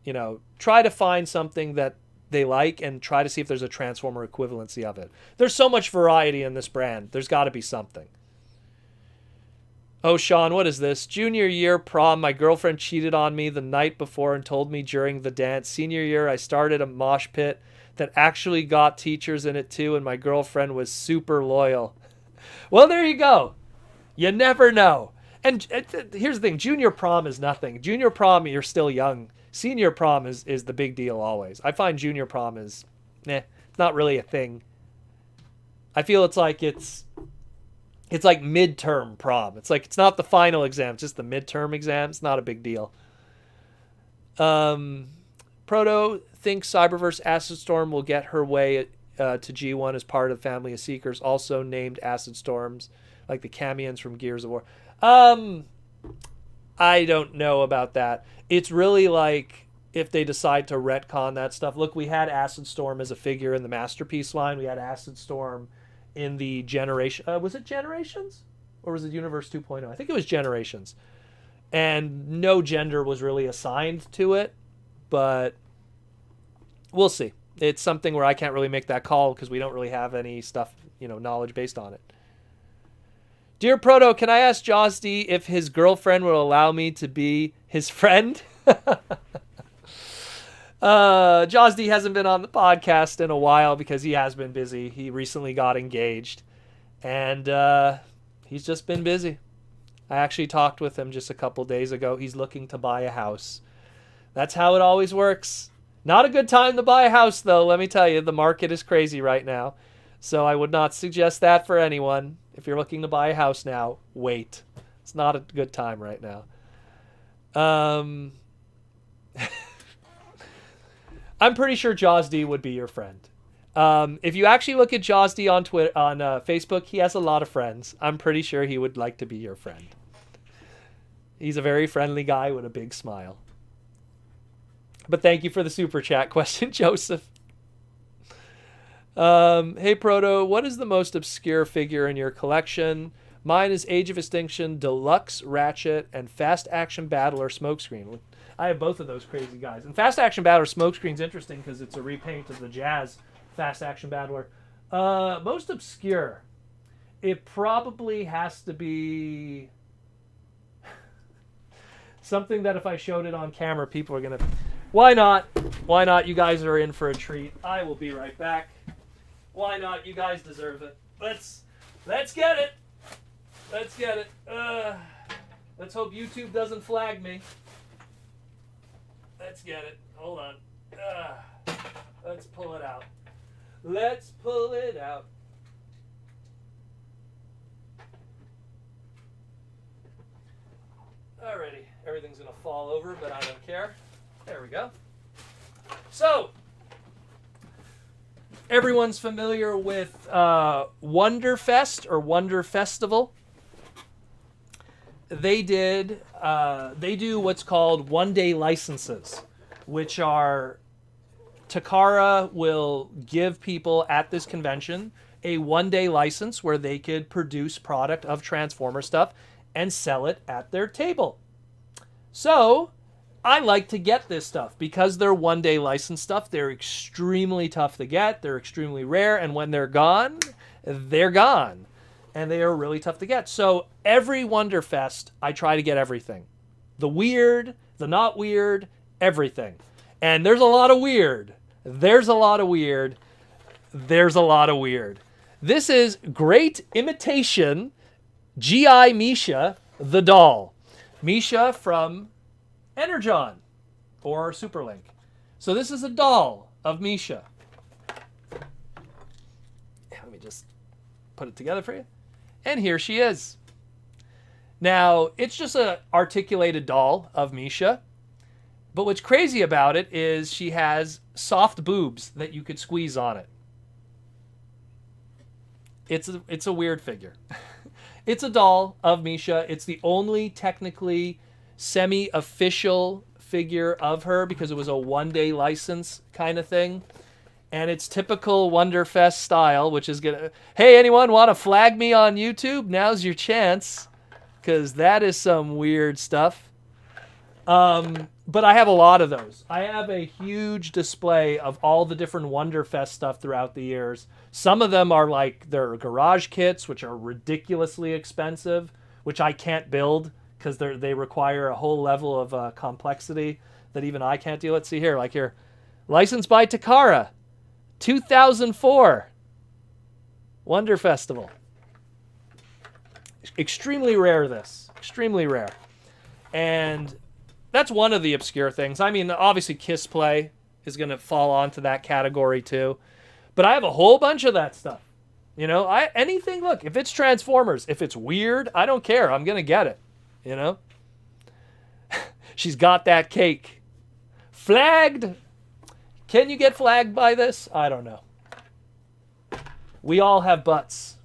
you know, try to find something that they like and try to see if there's a Transformer equivalency of it. There's so much variety in this brand. There's got to be something. Oh, Sean, what is this? Junior year prom, my girlfriend cheated on me the night before and told me during the dance. Senior year, I started a mosh pit that actually got teachers in it too, and my girlfriend was super loyal. Well, there you go. You never know. And here's the thing. Junior prom is nothing. Junior prom, you're still young. Senior prom is the big deal always. I find junior prom is, it's not really a thing. I feel it's like midterm prom. It's like, it's not the final exam, it's just the midterm exam. It's not a big deal. Proto thinks Cyberverse Acid Storm will get her way to G1 as part of the family of Seekers, also named Acid Storms, like the Camions from Gears of War. I don't know about that. It's really like if they decide to retcon that stuff. Look, we had Acid Storm as a figure in the Masterpiece line. We had Acid Storm in the Generation... was it Generations? Or was it Universe 2.0? I think it was Generations. And no gender was really assigned to it. But we'll see. It's something where I can't really make that call because we don't really have any stuff, you know, knowledge based on it. Dear Proto, can I ask Jaws D if his girlfriend will allow me to be his friend? Jaws D hasn't been on the podcast in a while because he has been busy. He recently got engaged. And he's just been busy. I actually talked with him just a couple days ago. He's looking to buy a house. That's how it always works. Not a good time to buy a house, though. Let me tell you, the market is crazy right now. So I would not suggest that for anyone. If you're looking to buy a house now, wait. It's not a good time right now. I'm pretty sure Jaws D would be your friend. If you actually look at Jaws D on Facebook, he has a lot of friends. I'm pretty sure he would like to be your friend. He's a very friendly guy with a big smile. But thank you for the super chat question, Joseph. Hey Proto, what is the most obscure figure in your collection? Mine is Age of Extinction, Deluxe Ratchet, and Fast Action Battler Smokescreen. I have both of those crazy guys. And Fast Action Battler Smokescreen's interesting because it's a repaint of the Jazz Fast Action Battler. Most obscure. It probably has to be something that if I showed it on camera, people are going to... Why not? Why not? You guys are in for a treat. I will be right back. Why not? You guys deserve it. Let's get it. Let's get it. Let's hope YouTube doesn't flag me. Let's get it. Hold on. Let's pull it out. Let's pull it out. Alrighty. Everything's going to fall over, but I don't care. There we go. So, everyone's familiar with Wonderfest or Wonder Festival. They do what's called one-day licenses, which are Takara will give people at this convention a one-day license where they could produce product of Transformer stuff and sell it at their table. So, I like to get this stuff because they're one-day license stuff. They're extremely tough to get. They're extremely rare, and when they're gone, they're gone. And they are really tough to get. So every Wonderfest, I try to get everything. The weird, the not weird, everything. And there's a lot of weird. There's a lot of weird. There's a lot of weird. This is Great Imitation G.I. Misha, the doll. Misha from Energon or Superlink. So this is a doll of Misha. Let me just put it together for you. And here she is. Now, it's just an articulated doll of Misha. But what's crazy about it is she has soft boobs that you could squeeze on it. It's a weird figure. It's a doll of Misha. It's the only technically semi-official figure of her because it was a one-day license kind of thing. And it's typical Wonderfest style, which is gonna... Hey, anyone want to flag me on YouTube? Now's your chance, because that is some weird stuff. But I have a lot of those. I have a huge display of all the different Wonderfest stuff throughout the years. Some of them are like their garage kits, which are ridiculously expensive, which I can't build because they require a whole level of complexity that even I can't deal with. See here, like here, licensed by Takara, 2004, Wonder Festival. Extremely rare, this. Extremely rare. And that's one of the obscure things. I mean, obviously Kiss Play is going to fall onto that category too. But I have a whole bunch of that stuff. You know, anything, look, if it's Transformers, if it's weird, I don't care. I'm going to get it. You know? She's got that cake. Flagged. Can you get flagged by this? I don't know. We all have butts.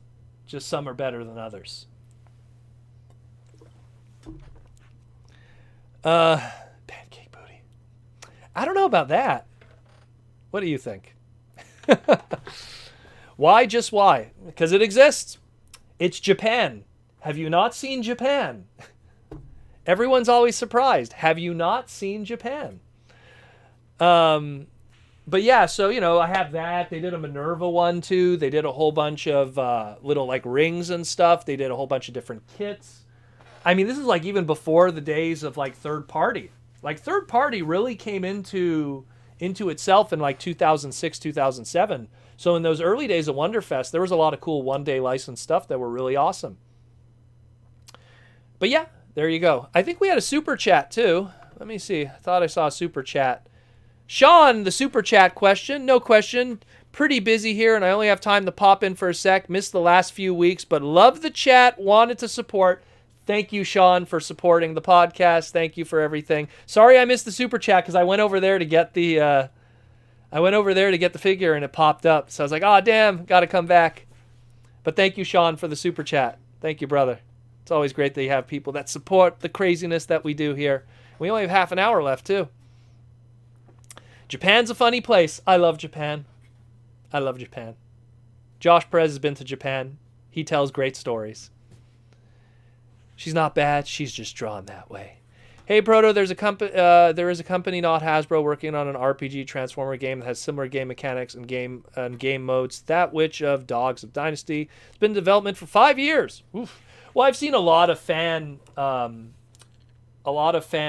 Just some are better than others. Pancake booty. I don't know about that. What do you think? Why just why? Because it exists. It's Japan. Have you not seen Japan? Everyone's always surprised. Have you not seen Japan? But yeah, so, you know, I have that. They did a Minerva one, too. They did a whole bunch of little, like, rings and stuff. They did a whole bunch of different kits. I mean, this is, like, even before the days of, like, third party. Like, third party really came into itself in, like, 2006, 2007. So in those early days of Wonderfest, there was a lot of cool one-day licensed stuff that were really awesome. But yeah, there you go. I think we had a super chat, too. Let me see. I thought I saw a super chat. Sean, the super chat question. No question. Pretty busy here, and I only have time to pop in for a sec. Missed the last few weeks, but love the chat. Wanted to support. Thank you, Sean, for supporting the podcast. Thank you for everything. Sorry I missed the super chat because I went over there to get the figure and it popped up. So I was like, oh, damn, got to come back. But thank you, Sean, for the super chat. Thank you, brother. It's always great that you have people that support the craziness that we do here. We only have half an hour left, too. Japan's a funny place. I love Japan. I love Japan. Josh Perez has been to Japan. He tells great stories. She's not bad. She's just drawn that way. Hey, Proto, there is a company, not Hasbro, working on an RPG Transformer game that has similar game mechanics and game modes. That which of Dogs of Dynasty. It's been in development for 5 years. Oof. Well, I've seen a lot of fan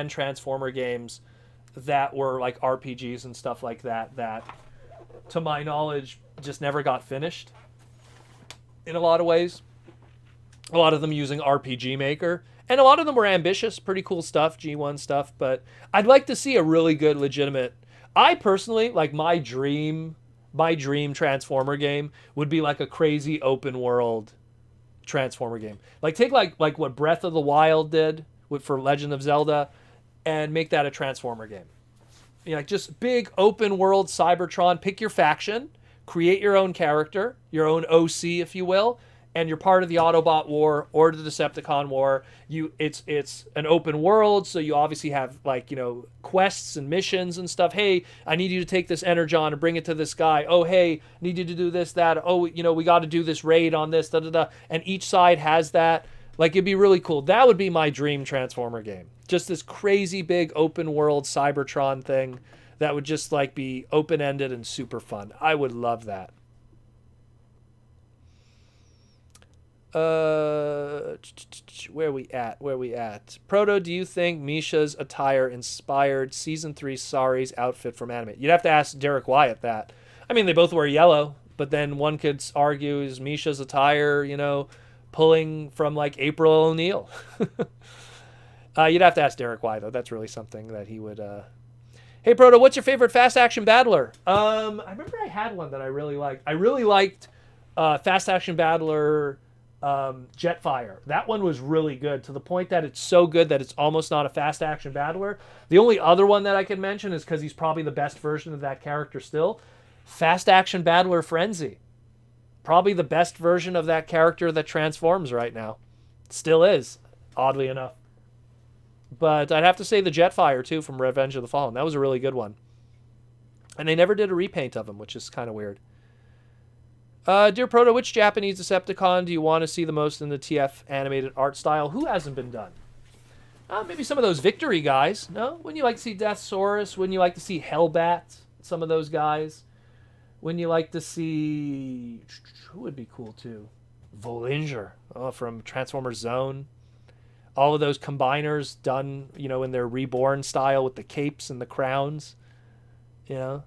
Transformer games that were like RPGs and stuff like that, to my knowledge, just never got finished in a lot of ways. A lot of them using RPG Maker. And a lot of them were ambitious, pretty cool stuff, G1 stuff. But I'd like to see a really good, legitimate... I personally, like my dream Transformer game would be like a crazy open world Transformer game. Like take like what Breath of the Wild did for Legend of Zelda and make that a Transformer game. You know, like just big open world Cybertron. Pick your faction, create your own character, your own OC, if you will, and you're part of the Autobot War or the Decepticon War. It's an open world, so you obviously have like, you know, quests and missions and stuff. Hey, I need you to take this Energon and bring it to this guy. Oh, hey, I need you to do this, that. Oh, you know, we got to do this raid on this, da da da. And each side has that. Like, it'd be really cool. That would be my dream Transformer game. Just this crazy big open world Cybertron thing that would just like be open-ended and super fun. I would love that. Where we at? Proto, do you think Misha's attire inspired season 3 Sari's outfit from anime? You'd have to ask Derek Wyatt that. I mean, they both wear yellow, but then one could argue, is Misha's attire, you know, pulling from like April O'Neil? You'd have to ask Derek Wyatt, though. That's really something that he would... Hey, Proto, what's your favorite fast action battler? I remember I had one that I really liked. I really liked fast action battler... Jetfire. That one was really good, to the point that it's so good that it's almost not a fast action battler. The only other one that I can mention is because he's probably the best version of that character still. Fast action battler Frenzy. Probably the best version of that character that transforms right now. Still is, oddly enough. But I'd have to say the Jetfire too from Revenge of the Fallen. That was a really good one. And they never did a repaint of him, which is kind of weird. Dear Proto, which Japanese Decepticon do you want to see the most in the TF animated art style? Who hasn't been done? Maybe some of those Victory guys. No? Wouldn't you like to see Deathsaurus? Wouldn't you like to see Hellbat? Some of those guys. Wouldn't you like to see... Who would be cool too? Volinger. Oh, from Transformers Zone. All of those combiners done, you know, in their reborn style with the capes and the crowns. You know?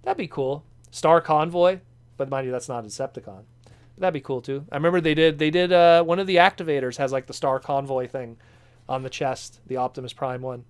That'd be cool. Star Convoy. But mind you, that's not a Decepticon. That'd be cool too. I remember they did one of the activators has like the Star Convoy thing on the chest, the Optimus Prime one.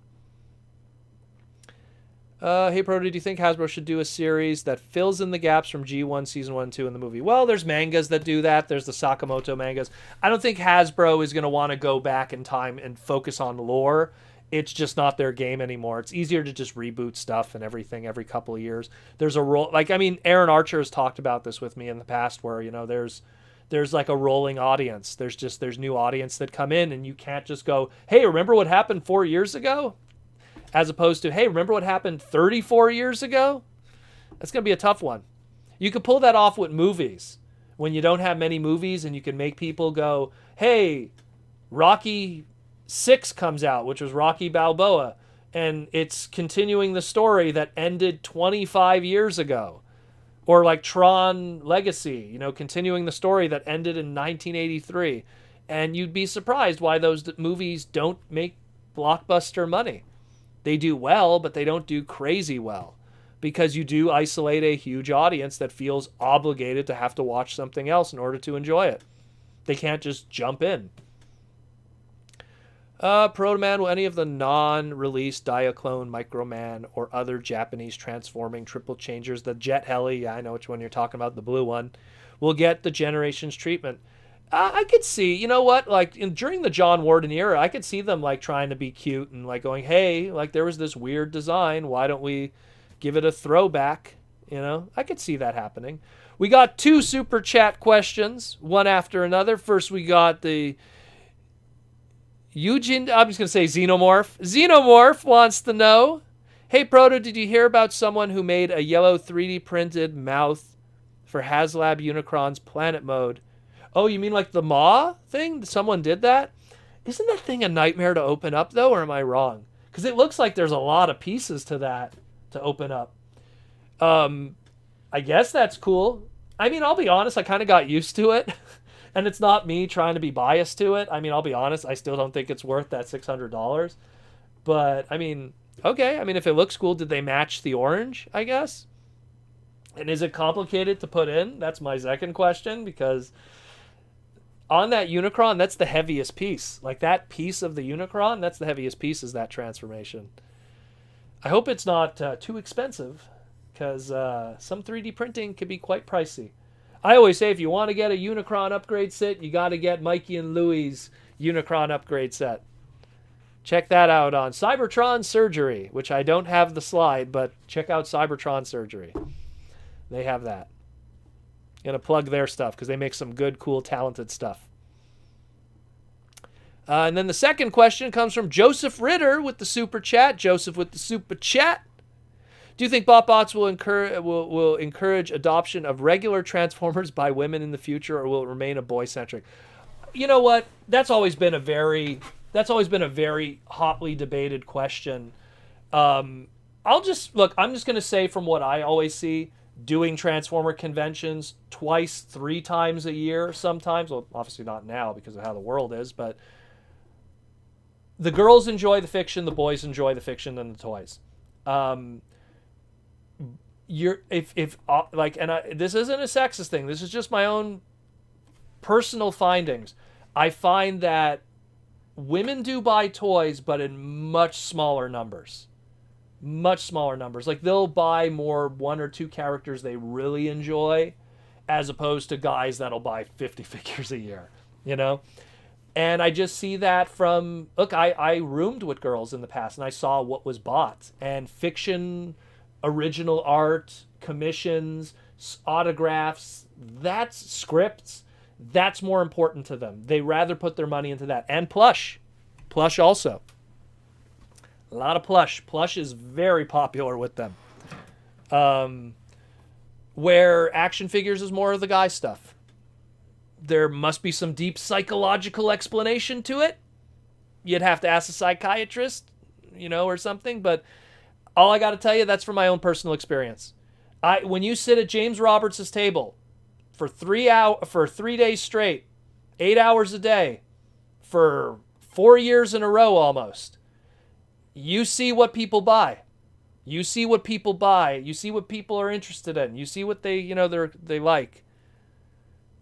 Hey Proto, do you think Hasbro should do a series that fills in the gaps from G1 season 1 and 2 in the movie? Well, there's mangas that do that. There's the Sakamoto mangas. I don't think Hasbro is going to want to go back in time and focus on lore. It's just not their game anymore. It's easier to just reboot stuff and everything every couple of years. There's a role, like, I mean, Aaron Archer has talked about this with me in the past where, you know, there's like a rolling audience. There's new audience that come in and you can't just go, hey, remember what happened 4 years ago? As opposed to, hey, remember what happened 34 years ago? That's going to be a tough one. You could pull that off with movies when you don't have many movies and you can make people go, hey, Rocky 6 comes out, which was Rocky Balboa, and it's continuing the story that ended 25 years ago. Or like Tron Legacy, you know, continuing the story that ended in 1983. And you'd be surprised why those movies don't make blockbuster money. They do well, but they don't do crazy well. Because you do isolate a huge audience that feels obligated to have to watch something else in order to enjoy it. They can't just jump in. Protoman, will any of the non-released Diaclone, Microman, or other Japanese transforming triple changers, the Jet Heli, yeah, I know which one you're talking about, the blue one, will get the Generations treatment? I could see, you know what, like, during the John Warden era, I could see them, like, trying to be cute and, like, going, hey, like, there was this weird design, why don't we give it a throwback, you know? I could see that happening. We got 2 super chat questions, one after another. First, we got the... Eugene, I'm just going to say Xenomorph. Xenomorph wants to know, hey, Proto, did you hear about someone who made a yellow 3D printed mouth for HasLab Unicron's Planet Mode? Oh, you mean like the Maw thing? Someone did that? Isn't that thing a nightmare to open up, though, or am I wrong? Because it looks like there's a lot of pieces to that to open up. I guess that's cool. I mean, I'll be honest, I kind of got used to it. And it's not me trying to be biased to it. I mean, I'll be honest, I still don't think it's worth that $600. But, I mean, okay. I mean, if it looks cool, did they match the orange, I guess? And is it complicated to put in? That's my second question, because on that Unicron, that's the heaviest piece. Like, that piece of the Unicron, that's the heaviest piece, is that transformation. I hope it's not too expensive, because some 3D printing can be quite pricey. I always say if you want to get a Unicron upgrade set, you got to get Mikey and Louie's Unicron upgrade set. Check that out on Cybertron Surgery, which I don't have the slide, but check out Cybertron Surgery. They have that. Gonna plug their stuff because they make some good, cool, talented stuff. And then the second question comes from Joseph Ritter with the super chat. Joseph with the super chat. Do you think BotBots will encourage adoption of regular Transformers by women in the future, or will it remain a boy-centric? You know what? That's always been a very hotly debated question. I'm just going to say from what I always see, doing Transformer conventions twice, 3 times a year sometimes. Well, obviously not now because of how the world is, but the girls enjoy the fiction, the boys enjoy the fiction and the toys. This isn't a sexist thing. This is just my own personal findings. I find that women do buy toys, but in much smaller numbers. Much smaller numbers. Like, they'll buy more 1 or 2 characters they really enjoy, as opposed to guys that'll buy 50 figures a year, you know? And I just see that from... Look, I roomed with girls in the past, and I saw what was bought. And fiction, original art, commissions, autographs, that's scripts. That's more important to them. They rather put their money into that. And plush. Plush also. A lot of plush. Plush is very popular with them. Where action figures is more of the guy stuff. There must be some deep psychological explanation to it. You'd have to ask a psychiatrist, or something. But all I got to tell you, that's from my own personal experience. When you sit at James Roberts' table for 3 days straight, 8 hours a day, for 4 years in a row almost, you see what people buy. You see what people buy. You see what people are interested in. You see what they like.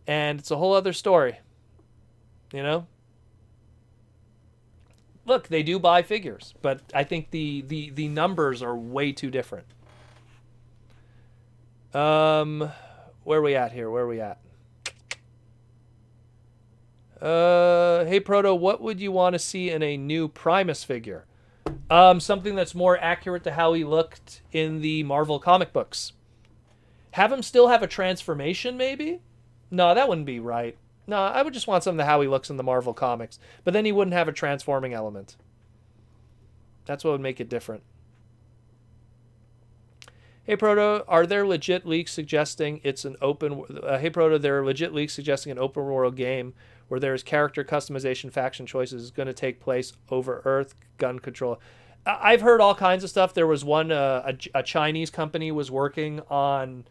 And it's a whole other story. Look, they do buy figures, but I think the numbers are way too different. Where are we at here? Hey Proto, what would you want to see in a new Primus figure? Something that's more accurate to how he looked in the Marvel comic books. Have him still have a transformation, maybe? No, that wouldn't be right. No, I would just want something to how he looks in the Marvel comics. But then he wouldn't have a transforming element. That's what would make it different. Hey Proto, are there legit leaks suggesting it's an open... hey Proto, there are legit leaks suggesting an open world game where there's character customization, faction choices is going to take place over Earth, gun control. I've heard all kinds of stuff. There was one, a Chinese company was working on...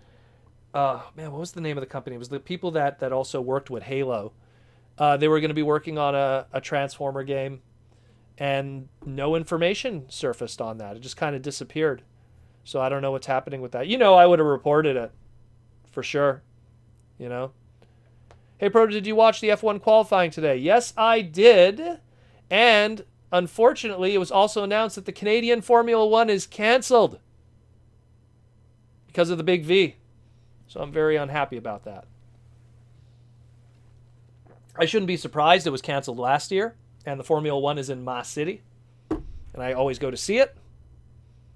what was the name of the company? It was the people that also worked with Halo. They were going to be working on a Transformer game, and no information surfaced on that. It just kind of disappeared. So I don't know what's happening with that. I would have reported it for sure. Hey, Proto, did you watch the F1 qualifying today? Yes, I did. And unfortunately, it was also announced that the Canadian Formula 1 is canceled because of the Big V. So I'm very unhappy about that. I shouldn't be surprised. It was canceled last year, and the Formula 1 is in my city, and I always go to see it.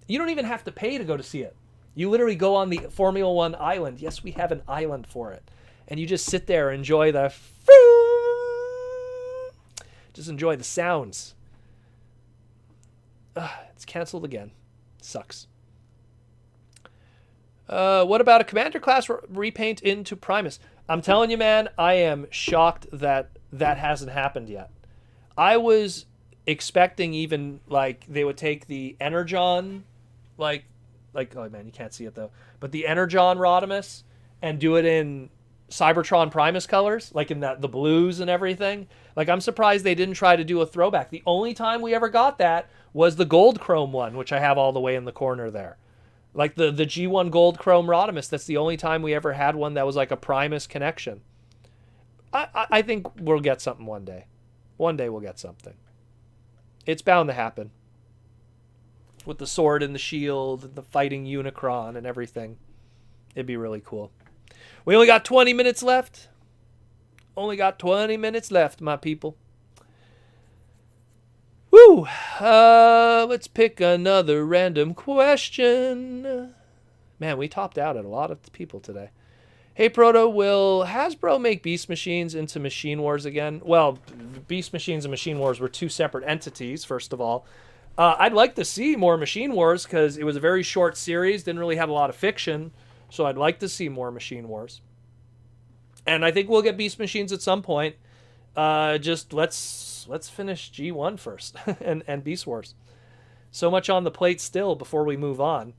You don't even have to pay to go to see it. You literally go on the Formula 1 island. Yes, we have an island for it. And you just sit there and enjoy the... Just enjoy the sounds. It's canceled again. Sucks. What about a Commander class repaint into Primus? I'm telling you, man, I am shocked that hasn't happened yet. I was expecting even, they would take the Energon, oh man, you can't see it though, but the Energon Rodimus and do it in Cybertron Primus colors, in the blues and everything. I'm surprised they didn't try to do a throwback. The only time we ever got that was the gold chrome one, which I have all the way in the corner there. The G1 gold chrome Rodimus, that's the only time we ever had one that was a Primus connection. I think we'll get something one day. One day we'll get something. It's bound to happen. With the sword and the shield and the fighting Unicron and everything. It'd be really cool. We only got 20 minutes left. Only got 20 minutes left, my people. Woo! Woo! Let's pick another random question. Man, we topped out at a lot of people today. Hey, Proto, will Hasbro make Beast Machines into Machine Wars again? Well, Beast Machines and Machine Wars were two separate entities, first of all. I'd like to see more Machine Wars because it was a very short series, didn't really have a lot of fiction, so I'd like to see more Machine Wars. And I think we'll get Beast Machines at some point. Just let's finish G1 first and Beast Wars. So much on the plate still before we move on.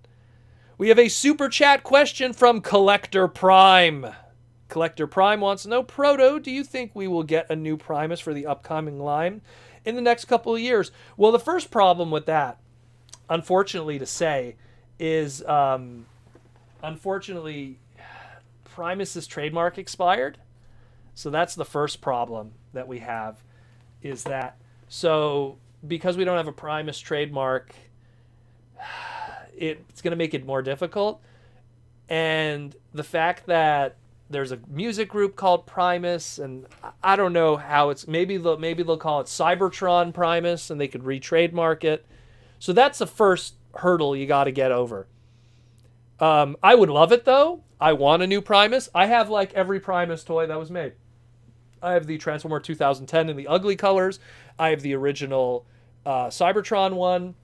We have a super chat question from Collector Prime. Collector Prime wants to know, Proto, do you think we will get a new Primus for the upcoming line in the next couple of years? Well, the first problem with that, unfortunately to say, is unfortunately Primus's trademark expired. So that's the first problem that we have, is that, so because we don't have a Primus trademark, it's going to make it more difficult. And the fact that there's a music group called Primus, and I don't know how it's, maybe they'll call it Cybertron Primus and they could re-trademark it. So that's the first hurdle you got to get over. I would love it though. I want a new Primus. I have like every Primus toy that was made. I have the Transformer 2010 in the ugly colors. I have the original Cybertron one.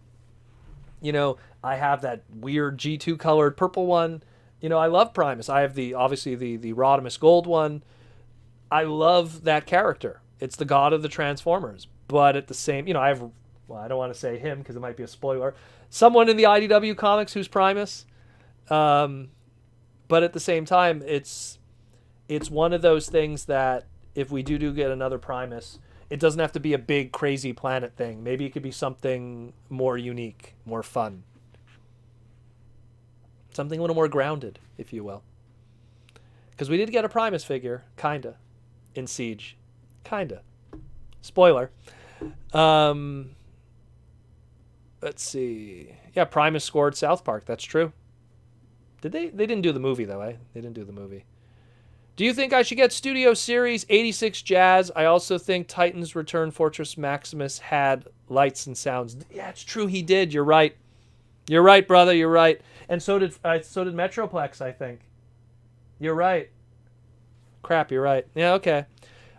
You know, I have that weird G2 colored purple one. You know, I love Primus. I have obviously the Rodimus Gold one. I love that character. It's the god of the Transformers. But at the same, you know, I don't want to say him because it might be a spoiler. Someone in the IDW comics who's Primus. But at the same time, it's one of those things that if we do get another Primus, it doesn't have to be a big, crazy planet thing. Maybe it could be something more unique, more fun. Something a little more grounded, if you will. Because we did get a Primus figure, kinda, in Siege. Kinda. Spoiler. Let's see. Yeah, Primus scored South Park. That's true. Did they? They didn't do the movie, though, eh? They didn't do the movie. Do you think I should get Studio Series 86 Jazz? I also think Titan's Return Fortress Maximus had lights and sounds. Yeah, it's true. He did. You're right. You're right, brother. You're right. And so did Metroplex, I think. You're right. Crap, you're right. Yeah, okay.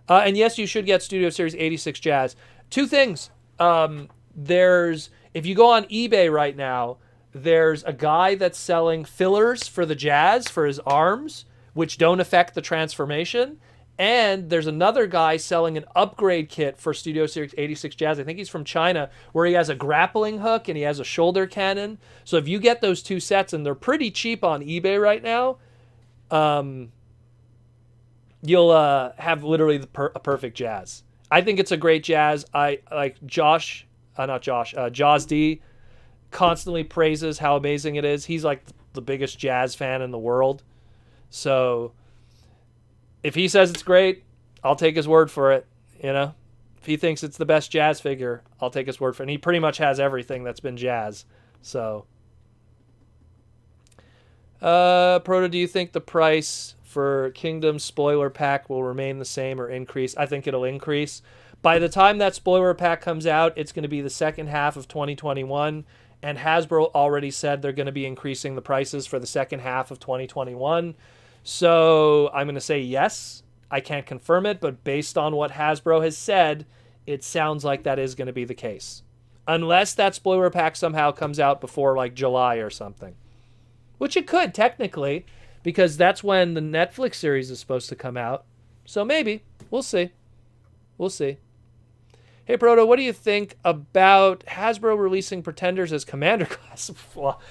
And yes, you should get Studio Series 86 Jazz. Two things. If you go on eBay right now, there's a guy that's selling fillers for the Jazz, for his arms, which don't affect the transformation. And there's another guy selling an upgrade kit for Studio Series 86 Jazz. I think he's from China, where he has a grappling hook and he has a shoulder cannon. So if you get those two sets, and they're pretty cheap on eBay right now, you'll have literally a perfect Jazz. I think it's a great Jazz. I like Jaws D constantly praises how amazing it is. He's like the biggest Jazz fan in the world. So if he says it's great, I'll take his word for it. You know, if he thinks it's the best Jazz figure, I'll take his word for it. And he pretty much has everything that's been Jazz. So, Proto, do you think the price for Kingdom spoiler pack will remain the same or increase? I think it'll increase. By the time that spoiler pack comes out, it's going to be the second half of 2021. And Hasbro already said they're going to be increasing the prices for the second half of 2021. So I'm going to say yes. I can't confirm it, but based on what Hasbro has said, it sounds like that is going to be the case. Unless that spoiler pack somehow comes out before like July or something. Which it could, technically, because that's when the Netflix series is supposed to come out. So maybe. We'll see. We'll see. Hey, Proto, what do you think about Hasbro releasing Pretenders as Commander class? Well,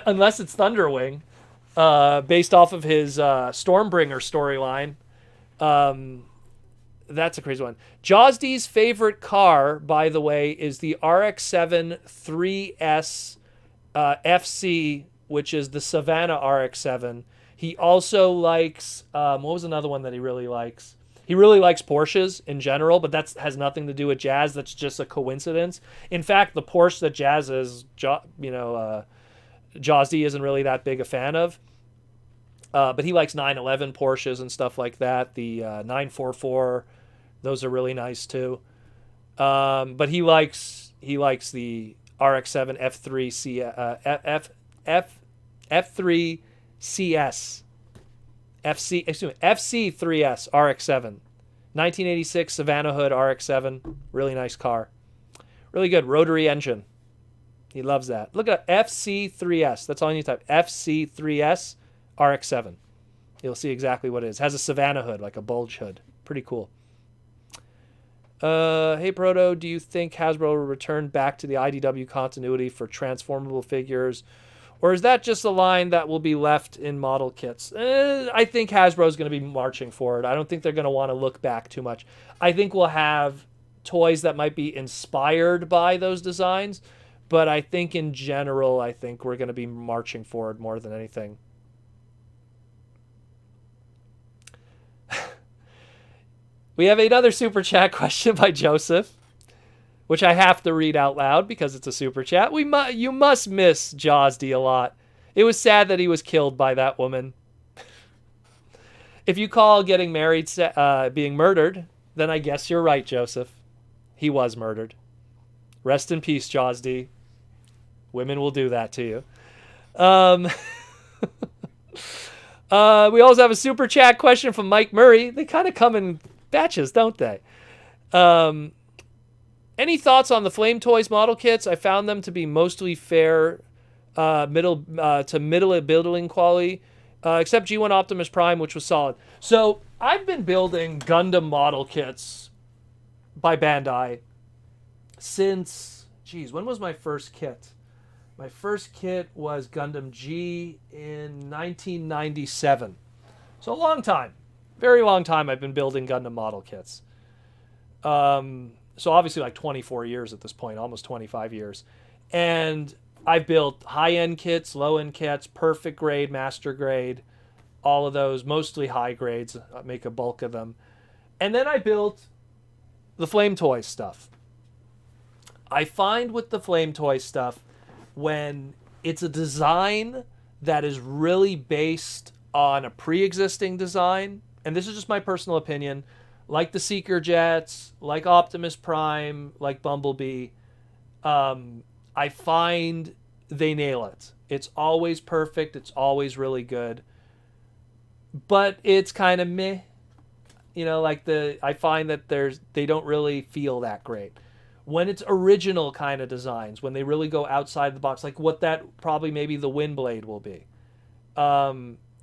unless it's Thunderwing, based off of his Stormbringer storyline. That's a crazy one. Josdy's favorite car, by the way, is the RX-7 3S FC, which is the Savannah RX-7. He also likes, what was another one that he really likes? He really likes Porsches in general, but that has nothing to do with Jazz. That's just a coincidence. In fact, the Porsche that Jazz is, Josdy isn't really that big a fan of. But he likes 911 Porsches and stuff like that. The 944, those are really nice too. But he likes he likes the RX-7 F3CS FC3S RX-7, 1986 Savannah Hood RX-7, really nice car, really good rotary engine. He loves that. Look at FC3S. That's all you need to type. FC3S RX-7. You'll see exactly what it is. Has a Savannah hood, like a bulge hood. Pretty cool. Hey Proto, do you think Hasbro will return back to the IDW continuity for transformable figures? Or is that just a line that will be left in model kits? I think Hasbro is going to be marching forward. I don't think they're going to want to look back too much. I think we'll have toys that might be inspired by those designs. But I think in general, I think we're going to be marching forward more than anything. We have another super chat question by Joseph, which I have to read out loud because it's a super chat. You must miss Josdy a lot. It was sad that he was killed by that woman. If you call getting married being murdered, then I guess you're right, Joseph. He was murdered. Rest in peace, Josdy. Women will do that to you. We also have a super chat question from Mike Murray. They kind of come in batches, don't they? Any thoughts on the Flame Toys model kits? I found them to be mostly fair, middle building quality, except G1 Optimus Prime, which was solid. So I've been building Gundam model kits by Bandai since, when was my first kit? My first kit was Gundam G in 1997. So a long time. Very long time I've been building Gundam model kits. So obviously like 24 years at this point, almost 25 years. And I've built high-end kits, low-end kits, perfect grade, master grade, all of those, mostly high grades, I make a bulk of them. And then I built the Flame Toys stuff. I find with the Flame Toys stuff, when it's a design that is really based on a pre-existing design, and this is just my personal opinion, like the Seeker Jets, like Optimus Prime, like Bumblebee, I find they nail it. It's always perfect. It's always really good. But it's kind of meh. You know, like I find that they don't really feel that great. When it's original kind of designs, when they really go outside the box, like what that probably maybe the Windblade will be,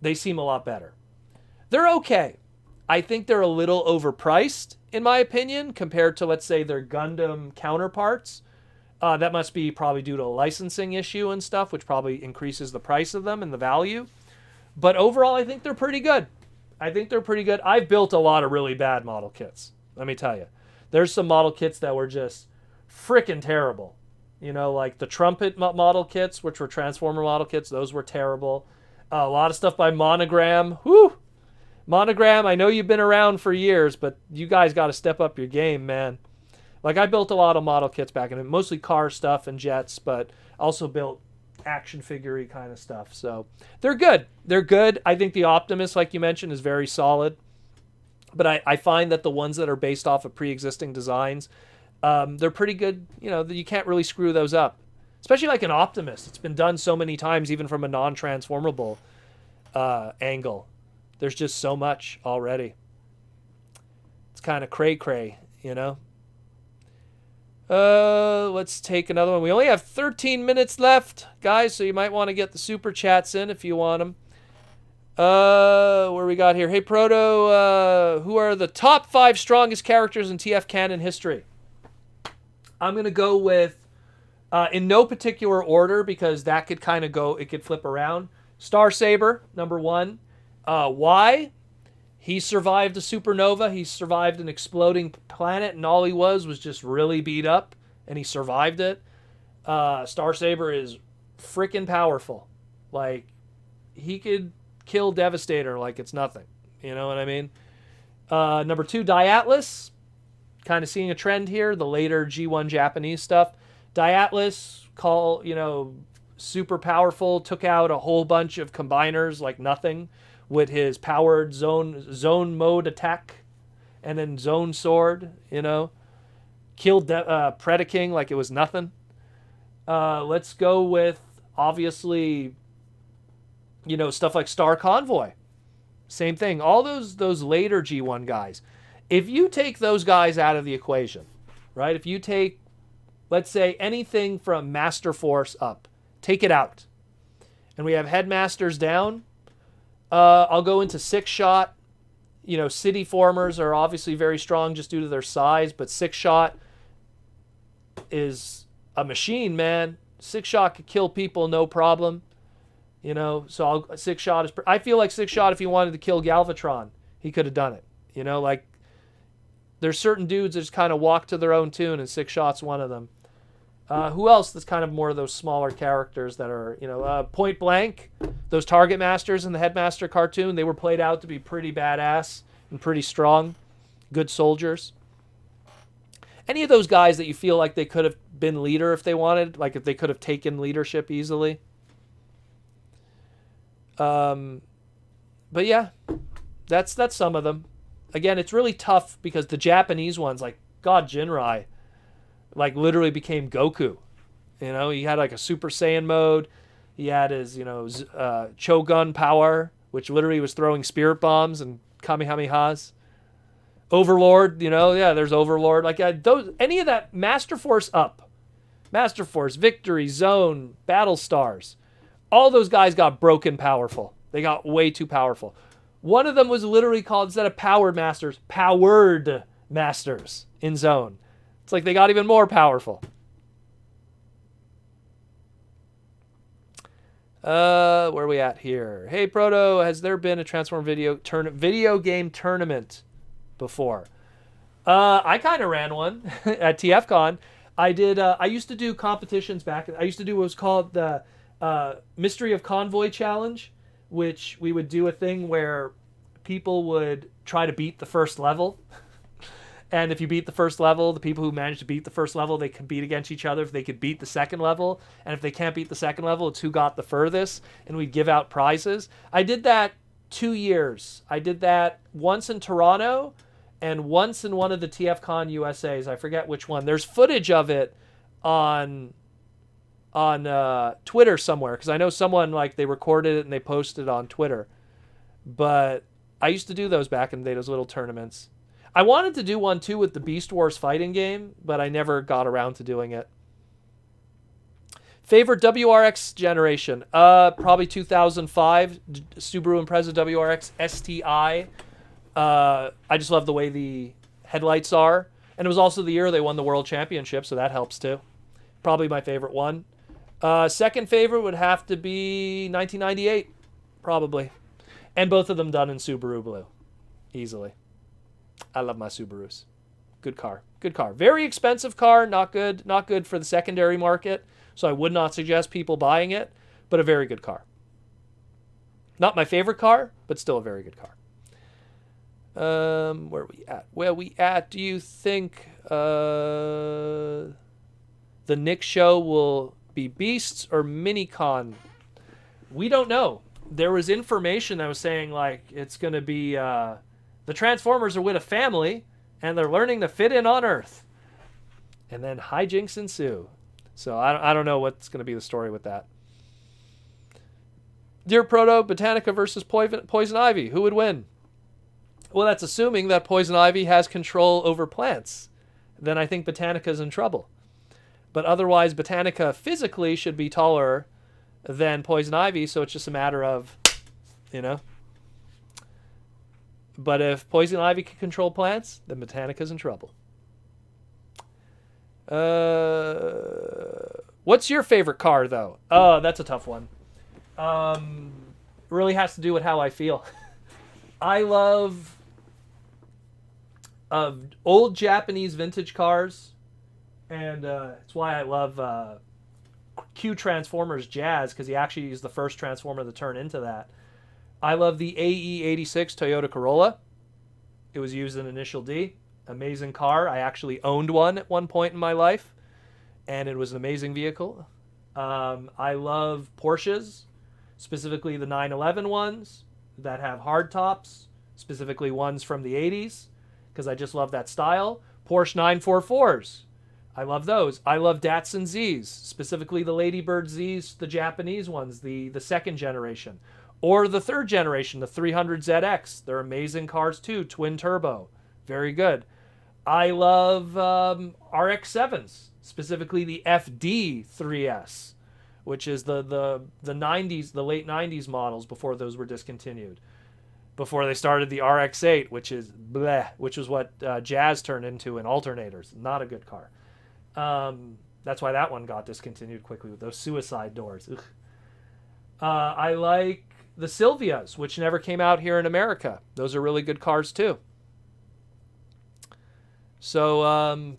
they seem a lot better. They're okay. I think they're a little overpriced, in my opinion, compared to, let's say, their Gundam counterparts. That must be probably due to a licensing issue and stuff, which probably increases the price of them and the value. But overall, I think they're pretty good. I've built a lot of really bad model kits, let me tell you. There's some model kits that were just freaking terrible. You know, like the Trumpet model kits, which were Transformer model kits. Those were terrible. A lot of stuff by Monogram. Whew! Monogram, I know you've been around for years, but you guys got to step up your game, man. Like, I built a lot of model kits back in it, mostly car stuff and jets, but also built action figure-y kind of stuff. So they're good. They're good. I think the Optimus, like you mentioned, is very solid. But I find that the ones that are based off of pre-existing designs, they're pretty good. You know, you can't really screw those up. Especially like an Optimus. It's been done so many times, even from a non-transformable angle. There's just so much already. It's kind of cray-cray, you know? Let's take another one. We only have 13 minutes left, guys, so you might want to get the super chats in if you want them. Where we got here? Hey, Proto, who are the top 5 strongest characters in TF canon history? I'm going to go with, in no particular order, because that could kind of go, it could flip around. Star Saber, number 1. Why? He survived a supernova. He survived an exploding planet, and all he was just really beat up, and he survived it. Star Saber is freaking powerful. Like, he could kill Devastator like it's nothing. You know what I mean? Number 2, Diatlas. Kind of seeing a trend here, the later G1 Japanese stuff. Diatlas, super powerful, took out a whole bunch of combiners like nothing with his powered zone mode attack and then zone sword, killed Predaking like it was nothing. Let's go with, obviously, stuff like Star Convoy. Same thing. All those later G1 guys. If you take those guys out of the equation, right? If you take, let's say, anything from Master Force up, take it out, and we have Headmasters down, I'll go into 6-shot. City Formers are obviously very strong just due to their size, but 6-shot is a machine, man. 6-shot could kill people, no problem. So 6-shot is... I feel like 6-shot, if he wanted to kill Galvatron, he could have done it. There's certain dudes that just kind of walk to their own tune, and 6-shot's one of them. Who else that's kind of more of those smaller characters that are, Point Blank, those Target Masters in the Headmaster cartoon, they were played out to be pretty badass and pretty strong, good soldiers. Any of those guys that you feel like they could have been leader if they wanted, like if they could have taken leadership easily. But yeah, that's some of them. Again, it's really tough because the Japanese ones, like God Jinrai, like literally became Goku. He had like a Super Saiyan mode. He had his, Chogun power, which literally was throwing spirit bombs and Kamehamehas. Overlord, there's Overlord. Like any of that, Master Force up. Master Force, Victory, Zone, Battle Stars. All those guys got broken powerful. They got way too powerful. One of them was literally called, instead of Powered Masters, Powered Masters in Zone. It's like they got even more powerful. Where are we at here? Hey, Proto, has there been a Transform video game tournament before? I kind of ran one at TFCon. I did. I used to do competitions back. I used to do what was called the Mystery of Convoy Challenge, which we would do a thing where people would try to beat the first level. And if you beat the first level, the people who managed to beat the first level, they compete against each other if they could beat the second level. And if they can't beat the second level, it's who got the furthest. And we'd give out prizes. I did that 2 years. I did that once in Toronto and once in one of the TFCon USAs. I forget which one. There's footage of it on Twitter somewhere, because I know someone, like, they recorded it and they posted it on Twitter. But I used to do those back in the day, those little tournaments. I wanted to do one too with the Beast Wars fighting game, but I never got around to doing it. Favorite WRX generation? Probably 2005 Subaru Impreza WRX STI. I just love the way the headlights are. And it was also the year they won the World Championship, so that helps too. Probably my favorite one. Second favorite would have to be 1998, probably. And both of them done in Subaru Blue. Easily. I love my Subarus. Good car. Good car. Very expensive car. Not good. Not good for the secondary market. So I would not suggest people buying it. But a very good car. Not my favorite car, but still a very good car. Where are we at? Where are we at? Do you think the Nick show will be Beasts or Minicon? We don't know. There was information that was saying, like, it's going to be... the Transformers are with a family, and they're learning to fit in on Earth. And then hijinks ensue. So I don't know what's going to be the story with that. Dear Proto, Botanica versus Poison Ivy. Who would win? Well, that's assuming that Poison Ivy has control over plants. Then I think Botanica's in trouble. But otherwise, Botanica physically should be taller than Poison Ivy, so it's just a matter of, But if Poison Ivy can control plants, then Botanica's in trouble. What's your favorite car, though? Oh, that's a tough one. Really has to do with how I feel. I love old Japanese vintage cars, and it's why I love Q Transformers Jazz, because he actually used the first Transformer to turn into that. I love the AE86 Toyota Corolla. It was used in Initial D. Amazing car. I actually owned one at one point in my life, and it was an amazing vehicle. I love Porsches, specifically the 911 ones that have hard tops, specifically ones from the 80s, because I just love that style. Porsche 944s, I love those. I love Datsun Zs, specifically the Ladybird Zs, the Japanese ones, the second generation. Or the third generation, the 300ZX. They're amazing cars too, twin turbo. Very good. I love RX-7s, specifically the FD3S, which is the 90s, the late 90s models before those were discontinued. Before they started the RX-8, which is bleh, which was what Jazz turned into in alternators. Not a good car. That's why that one got discontinued quickly with those suicide doors. I like the Silvias, which never came out here in America. Those are really good cars too. So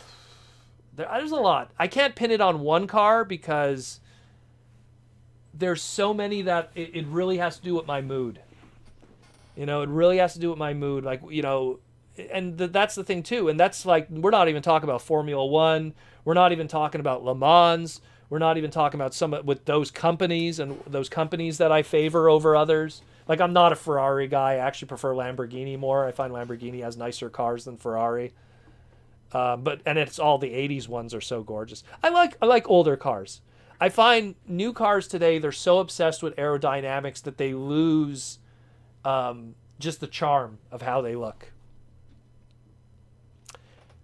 there's a lot. I can't pin it on one car because there's so many that it really has to do with my mood. You know, it really has to do with my mood. Like, you know, and that's the thing too. And that's like, we're not even talking about Formula One. We're not even talking about Le Mans. We're not even talking about some with those companies and those companies that I favor over others. Like, I'm not a Ferrari guy. I actually prefer Lamborghini more. I find Lamborghini has nicer cars than Ferrari. And it's all the 80s ones are so gorgeous. I like older cars. I find new cars today, they're so obsessed with aerodynamics that they lose just the charm of how they look.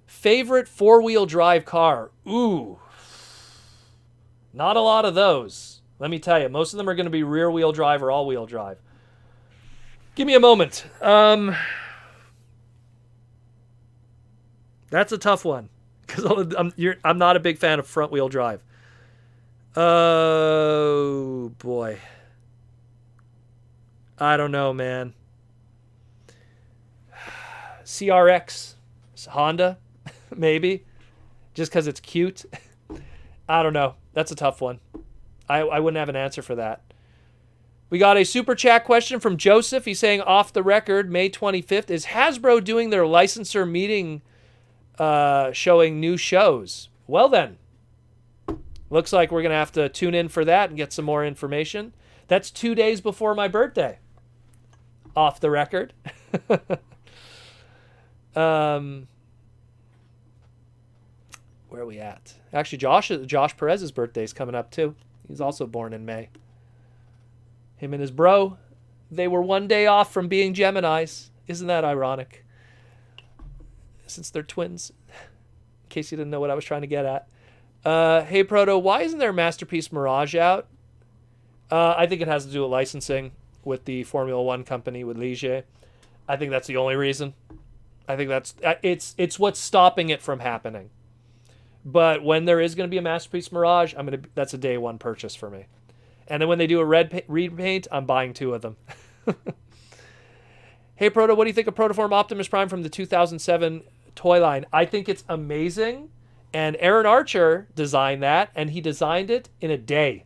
Favorite four-wheel drive car? Ooh. Not a lot of those. Let me tell you, most of them are going to be rear-wheel drive or all-wheel drive. Give me a moment. That's a tough one because I'm not a big fan of front-wheel drive. Oh, boy. I don't know, man. CRX. Honda, maybe. Just because it's cute. I don't know. That's a tough one. I wouldn't have an answer for that. We got a super chat question from Joseph. He's saying, off the record, May 25th, is Hasbro doing their licensor meeting showing new shows? Well then, looks like we're going to have to tune in for that and get some more information. That's 2 days before my birthday. Off the record. Where are we at? Actually, Josh Perez's birthday is coming up too. He's also born in May. Him and his bro, they were 1 day off from being Geminis. Isn't that ironic? Since they're twins. In case you didn't know what I was trying to get at. Hey, Proto, why isn't there Masterpiece Mirage out? I think it has to do with licensing with the Formula One company, with Ligier. I think that's the only reason. I think it's what's stopping it from happening. But when there is going to be a Masterpiece Mirage, that's a day one purchase for me. And then when they do a repaint, I'm buying 2 of them. Hey, Proto, what do you think of Protoform Optimus Prime from the 2007 toy line? I think it's amazing. And Aaron Archer designed that, and he designed it in a day.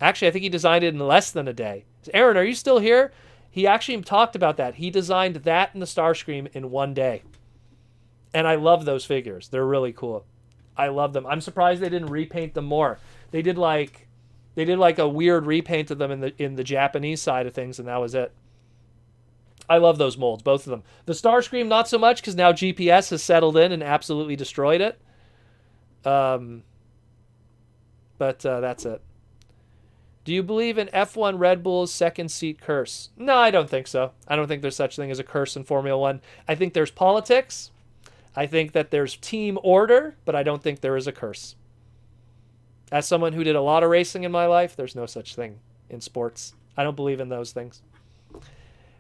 Actually, I think he designed it in less than a day. Aaron, are you still here? He actually talked about that. He designed that and the Starscream in 1 day. And I love those figures. They're really cool. I love them. I'm surprised they didn't repaint them more. They did like a weird repaint of them in the Japanese side of things, and that was it. I love those molds, both of them. The Starscream, not so much, because now GPS has settled in and absolutely destroyed it. But that's it. Do you believe in F1 Red Bull's second seat curse? No, I don't think so. I don't think there's such a thing as a curse in Formula One. I think there's politics. I think that there's team order, but I don't think there is a curse. As someone who did a lot of racing in my life, there's no such thing in sports. I don't believe in those things.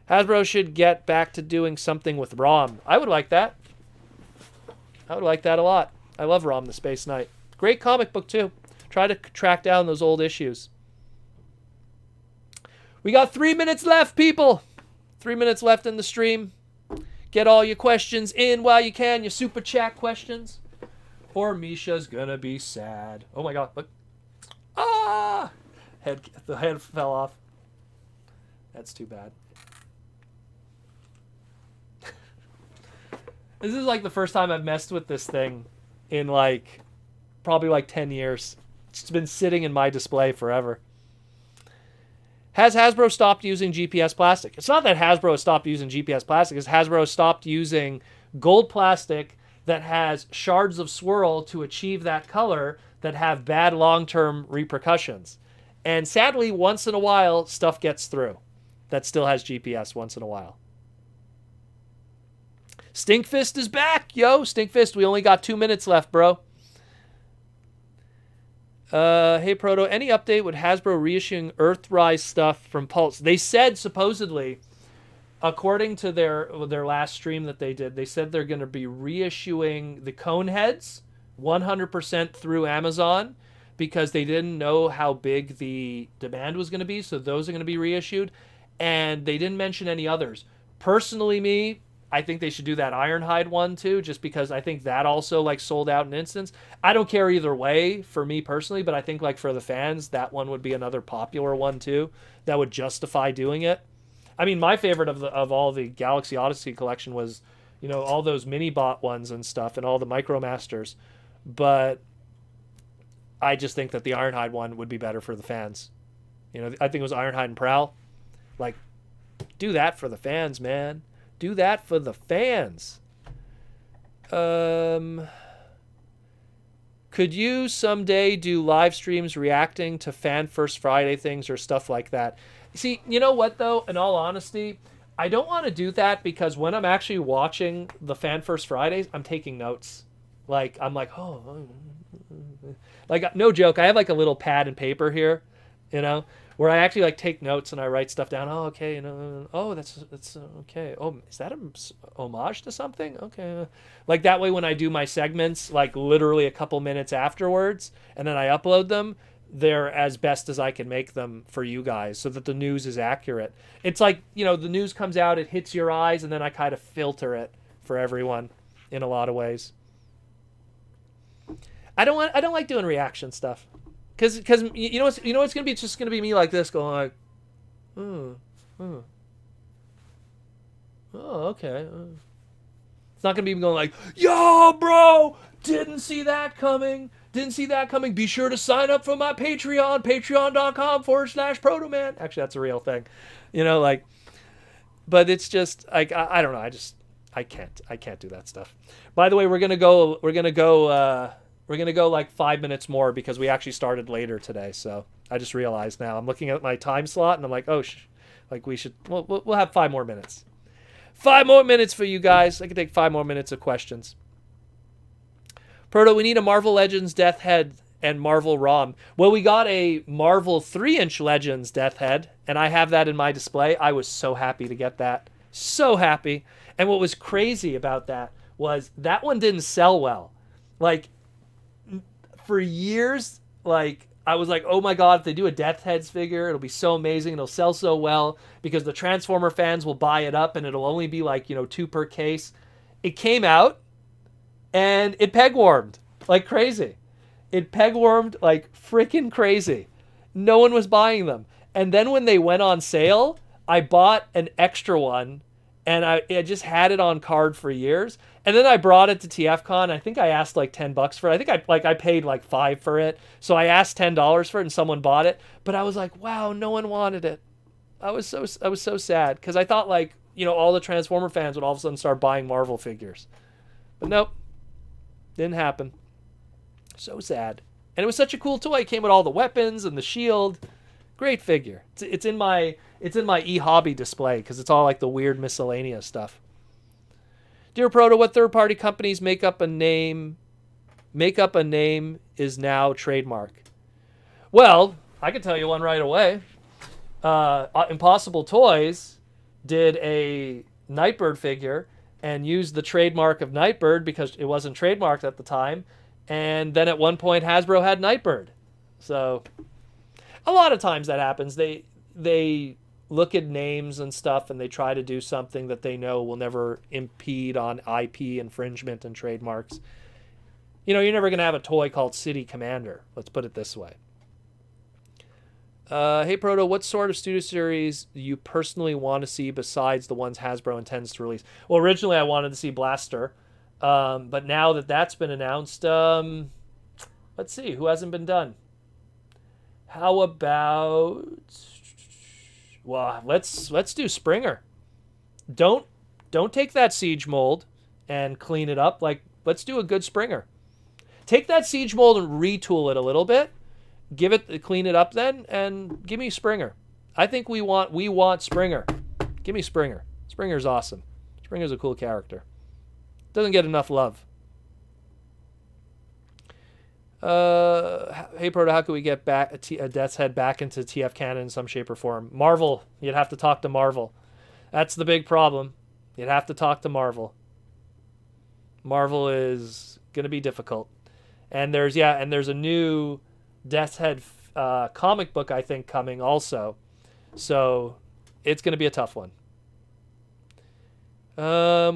Hasbro should get back to doing something with ROM. I would like that. I would like that a lot. I love ROM the Space Knight. Great comic book, too. Try to track down those old issues. We got 3 minutes left, people. 3 minutes left in the stream. Get all your questions in while you can, your super chat questions. Or Misha's gonna be sad. Oh my god, look. Ah! The head fell off. That's too bad. This is like the first time I've messed with this thing in probably 10 years. It's been sitting in my display forever. Has Hasbro stopped using GPS plastic? It's not that Hasbro has stopped using GPS plastic. It's Hasbro stopped using gold plastic that has shards of swirl to achieve that color that have bad long-term repercussions. And sadly, once in a while, stuff gets through that still has GPS once in a while. Stinkfist is back, yo. Stinkfist, we only got 2 minutes left, bro. Hey, Proto, any update with Hasbro reissuing Earthrise stuff from Pulse? They said, supposedly, according to their last stream that they did, they said they're going to be reissuing the cone heads 100% through Amazon because they didn't know how big the demand was going to be, so those are going to be reissued. And they didn't mention any others. Personally, I think they should do that Ironhide one too, just because I think that also like sold out in instance. I don't care either way for me personally, but I think like for the fans, that one would be another popular one too that would justify doing it. I mean, my favorite of all the Galaxy Odyssey collection was, you know, all those mini bot ones and stuff and all the Micromasters, but I just think that the Ironhide one would be better for the fans. You know, I think it was Ironhide and Prowl. Like, do that for the fans, man. Do that for the fans. Could you someday do live streams reacting to Fan First Friday things or stuff like that? See, you know what, though? In all honesty, I don't want to do that because when I'm actually watching the Fan First Fridays, I'm taking notes. Like, I'm like, oh. Like, no joke. I have, like, a little pad and paper here, you know, where I actually like take notes and I write stuff down. Oh, okay, you know, oh, that's okay. Oh, is that a homage to something? Okay, like that way when I do my segments, like literally a couple minutes afterwards, and then I upload them, they're as best as I can make them for you guys, so that the news is accurate. It's like, you know, the news comes out, it hits your eyes, and then I kind of filter it for everyone in a lot of ways. I don't like doing reaction stuff. Because you know what's gonna be? It's just gonna be me like this, going like, oh, okay. It's not gonna be me going like, yo, bro, didn't see that coming. Be sure to sign up for my Patreon, patreon.com/Protoman. Actually, that's a real thing, you know, like. But it's just like I don't know. I can't do that stuff. By the way, we're gonna go like 5 minutes more because we actually started later today. So I just realized now I'm looking at my time slot and I'm like, oh, like we'll have 5 more minutes. 5 more minutes for you guys. I can take 5 more minutes of questions. Proto, we need a Marvel Legends Death Head and Marvel ROM. Well, we got a Marvel 3-inch Legends Death Head, and I have that in my display. I was so happy to get that. So happy. And what was crazy about that was that one didn't sell well. Like, for years, like, I was like, oh my god, if they do a Death Heads figure, it'll be so amazing, it'll sell so well, because the Transformer fans will buy it up, and it'll only be like, you know, 2 per case. It came out, and it peg-warmed like crazy. It peg-warmed like freaking crazy. No one was buying them. And then when they went on sale, I bought an extra one, and I just had it on card for years. And then I brought it to TFCon. I think I asked like $10 for it. I think I paid like $5 for it. So I asked $10 for it, and someone bought it. But I was like, wow, no one wanted it. I was so sad because I thought, like, you know, all the Transformer fans would all of a sudden start buying Marvel figures. But nope, didn't happen. So sad. And it was such a cool toy. It came with all the weapons and the shield. Great figure. It's in my e-hobby display because it's all like the weird miscellaneous stuff. Dear Proto, what third-party companies make up a name is now trademark? Well, I can tell you one right away. Impossible Toys did a Nightbird figure and used the trademark of Nightbird because it wasn't trademarked at the time. And then at one point, Hasbro had Nightbird. So a lot of times that happens. They look at names and stuff and they try to do something that they know will never impede on IP infringement and trademarks. You know, you're never going to have a toy called City Commander. Let's put it this way. Hey, Proto, what sort of studio series do you personally want to see besides the ones Hasbro intends to release? Well, originally I wanted to see Blaster. But now that that's been announced, let's see, who hasn't been done? How about, well, let's do Springer. Don't take that Siege mold and clean it up like Let's do a good Springer. Take that Siege mold and retool it a little bit. Clean it up then, and give me Springer. I think we want Springer. Give me Springer. Springer's awesome. Springer's a cool character. Doesn't get enough love. Hey Proto, how can we get back a Death's Head back into TF canon in some shape or form? Marvel. You'd have to talk to Marvel. That's the big problem. You'd have to talk to Marvel. Marvel is gonna be difficult. And there's a new Death's Head comic book, I think, coming also. So it's gonna be a tough one.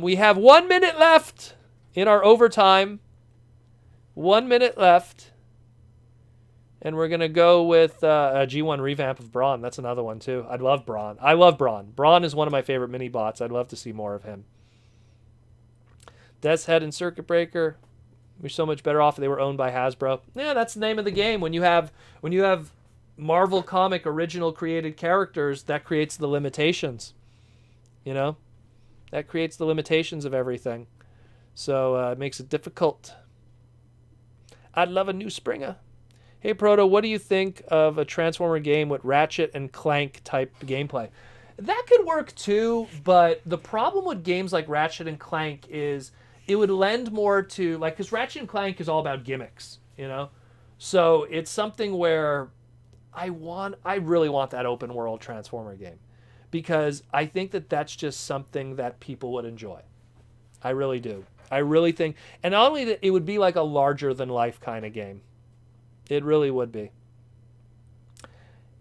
We have 1 minute left in our overtime. 1 minute left. And we're going to go with a G1 revamp of Brawn. That's another one, too. I love Brawn. I love Brawn. Brawn is one of my favorite mini-bots. I'd love to see more of him. Death's Head and Circuit Breaker. We're so much better off if they were owned by Hasbro. Yeah, that's the name of the game. When you have Marvel comic original created characters, that creates the limitations. You know? That creates the limitations of everything. So it makes it difficult. I'd love a new Springer. Hey, Proto, what do you think of a Transformer game with Ratchet and Clank type gameplay? That could work too, but the problem with games like Ratchet and Clank is it would lend more to, like, because Ratchet and Clank is all about gimmicks, you know? So it's something where I really want that open world Transformer game, because I think that that's just something that people would enjoy. I really do. I really think, and not only that, it would be like a larger than life kind of game. It really would be.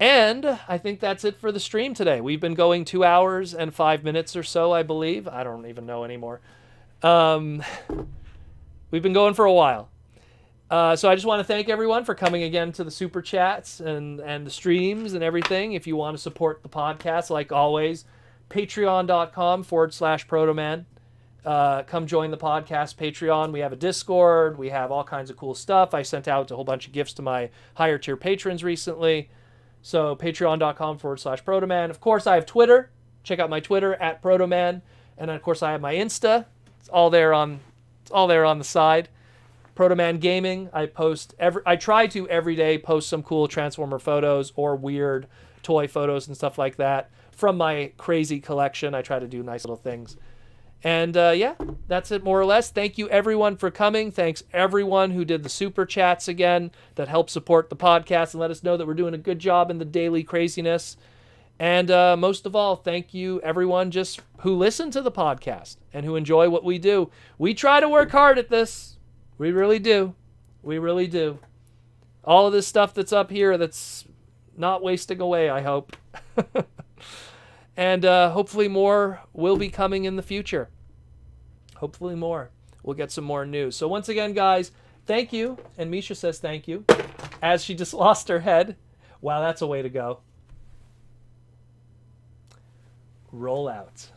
And I think that's it for the stream today. We've been going 2 hours and 5 minutes or so, I believe. I don't even know anymore. We've been going for a while. So I just want to thank everyone for coming again to the Super Chats and the streams and everything. If you want to support the podcast, like always, patreon.com/Protoman. Come join the podcast Patreon. We have a Discord. We have all kinds of cool stuff. I sent out a whole bunch of gifts to my higher tier patrons recently. So patreon.com/Protoman. Of course, I have Twitter. Check out my Twitter @Protoman. And then, of course, I have my Insta. It's all there on the side. Protoman Gaming. I try to every day post some cool Transformer photos or weird toy photos and stuff like that from my crazy collection. I try to do nice little things. And yeah, that's it more or less. Thank you everyone for coming. Thanks everyone who did the super chats again that helped support the podcast and let us know that we're doing a good job in the daily craziness. And most of all, thank you everyone just who listen to the podcast and who enjoy what we do. We try to work hard at this. We really do. We really do. All of this stuff that's up here that's not wasting away, I hope. And hopefully more will be coming in the future. Hopefully more. We'll get some more news. So once again, guys, thank you. And Misha says thank you. As she just lost her head. Wow, that's a way to go. Roll out.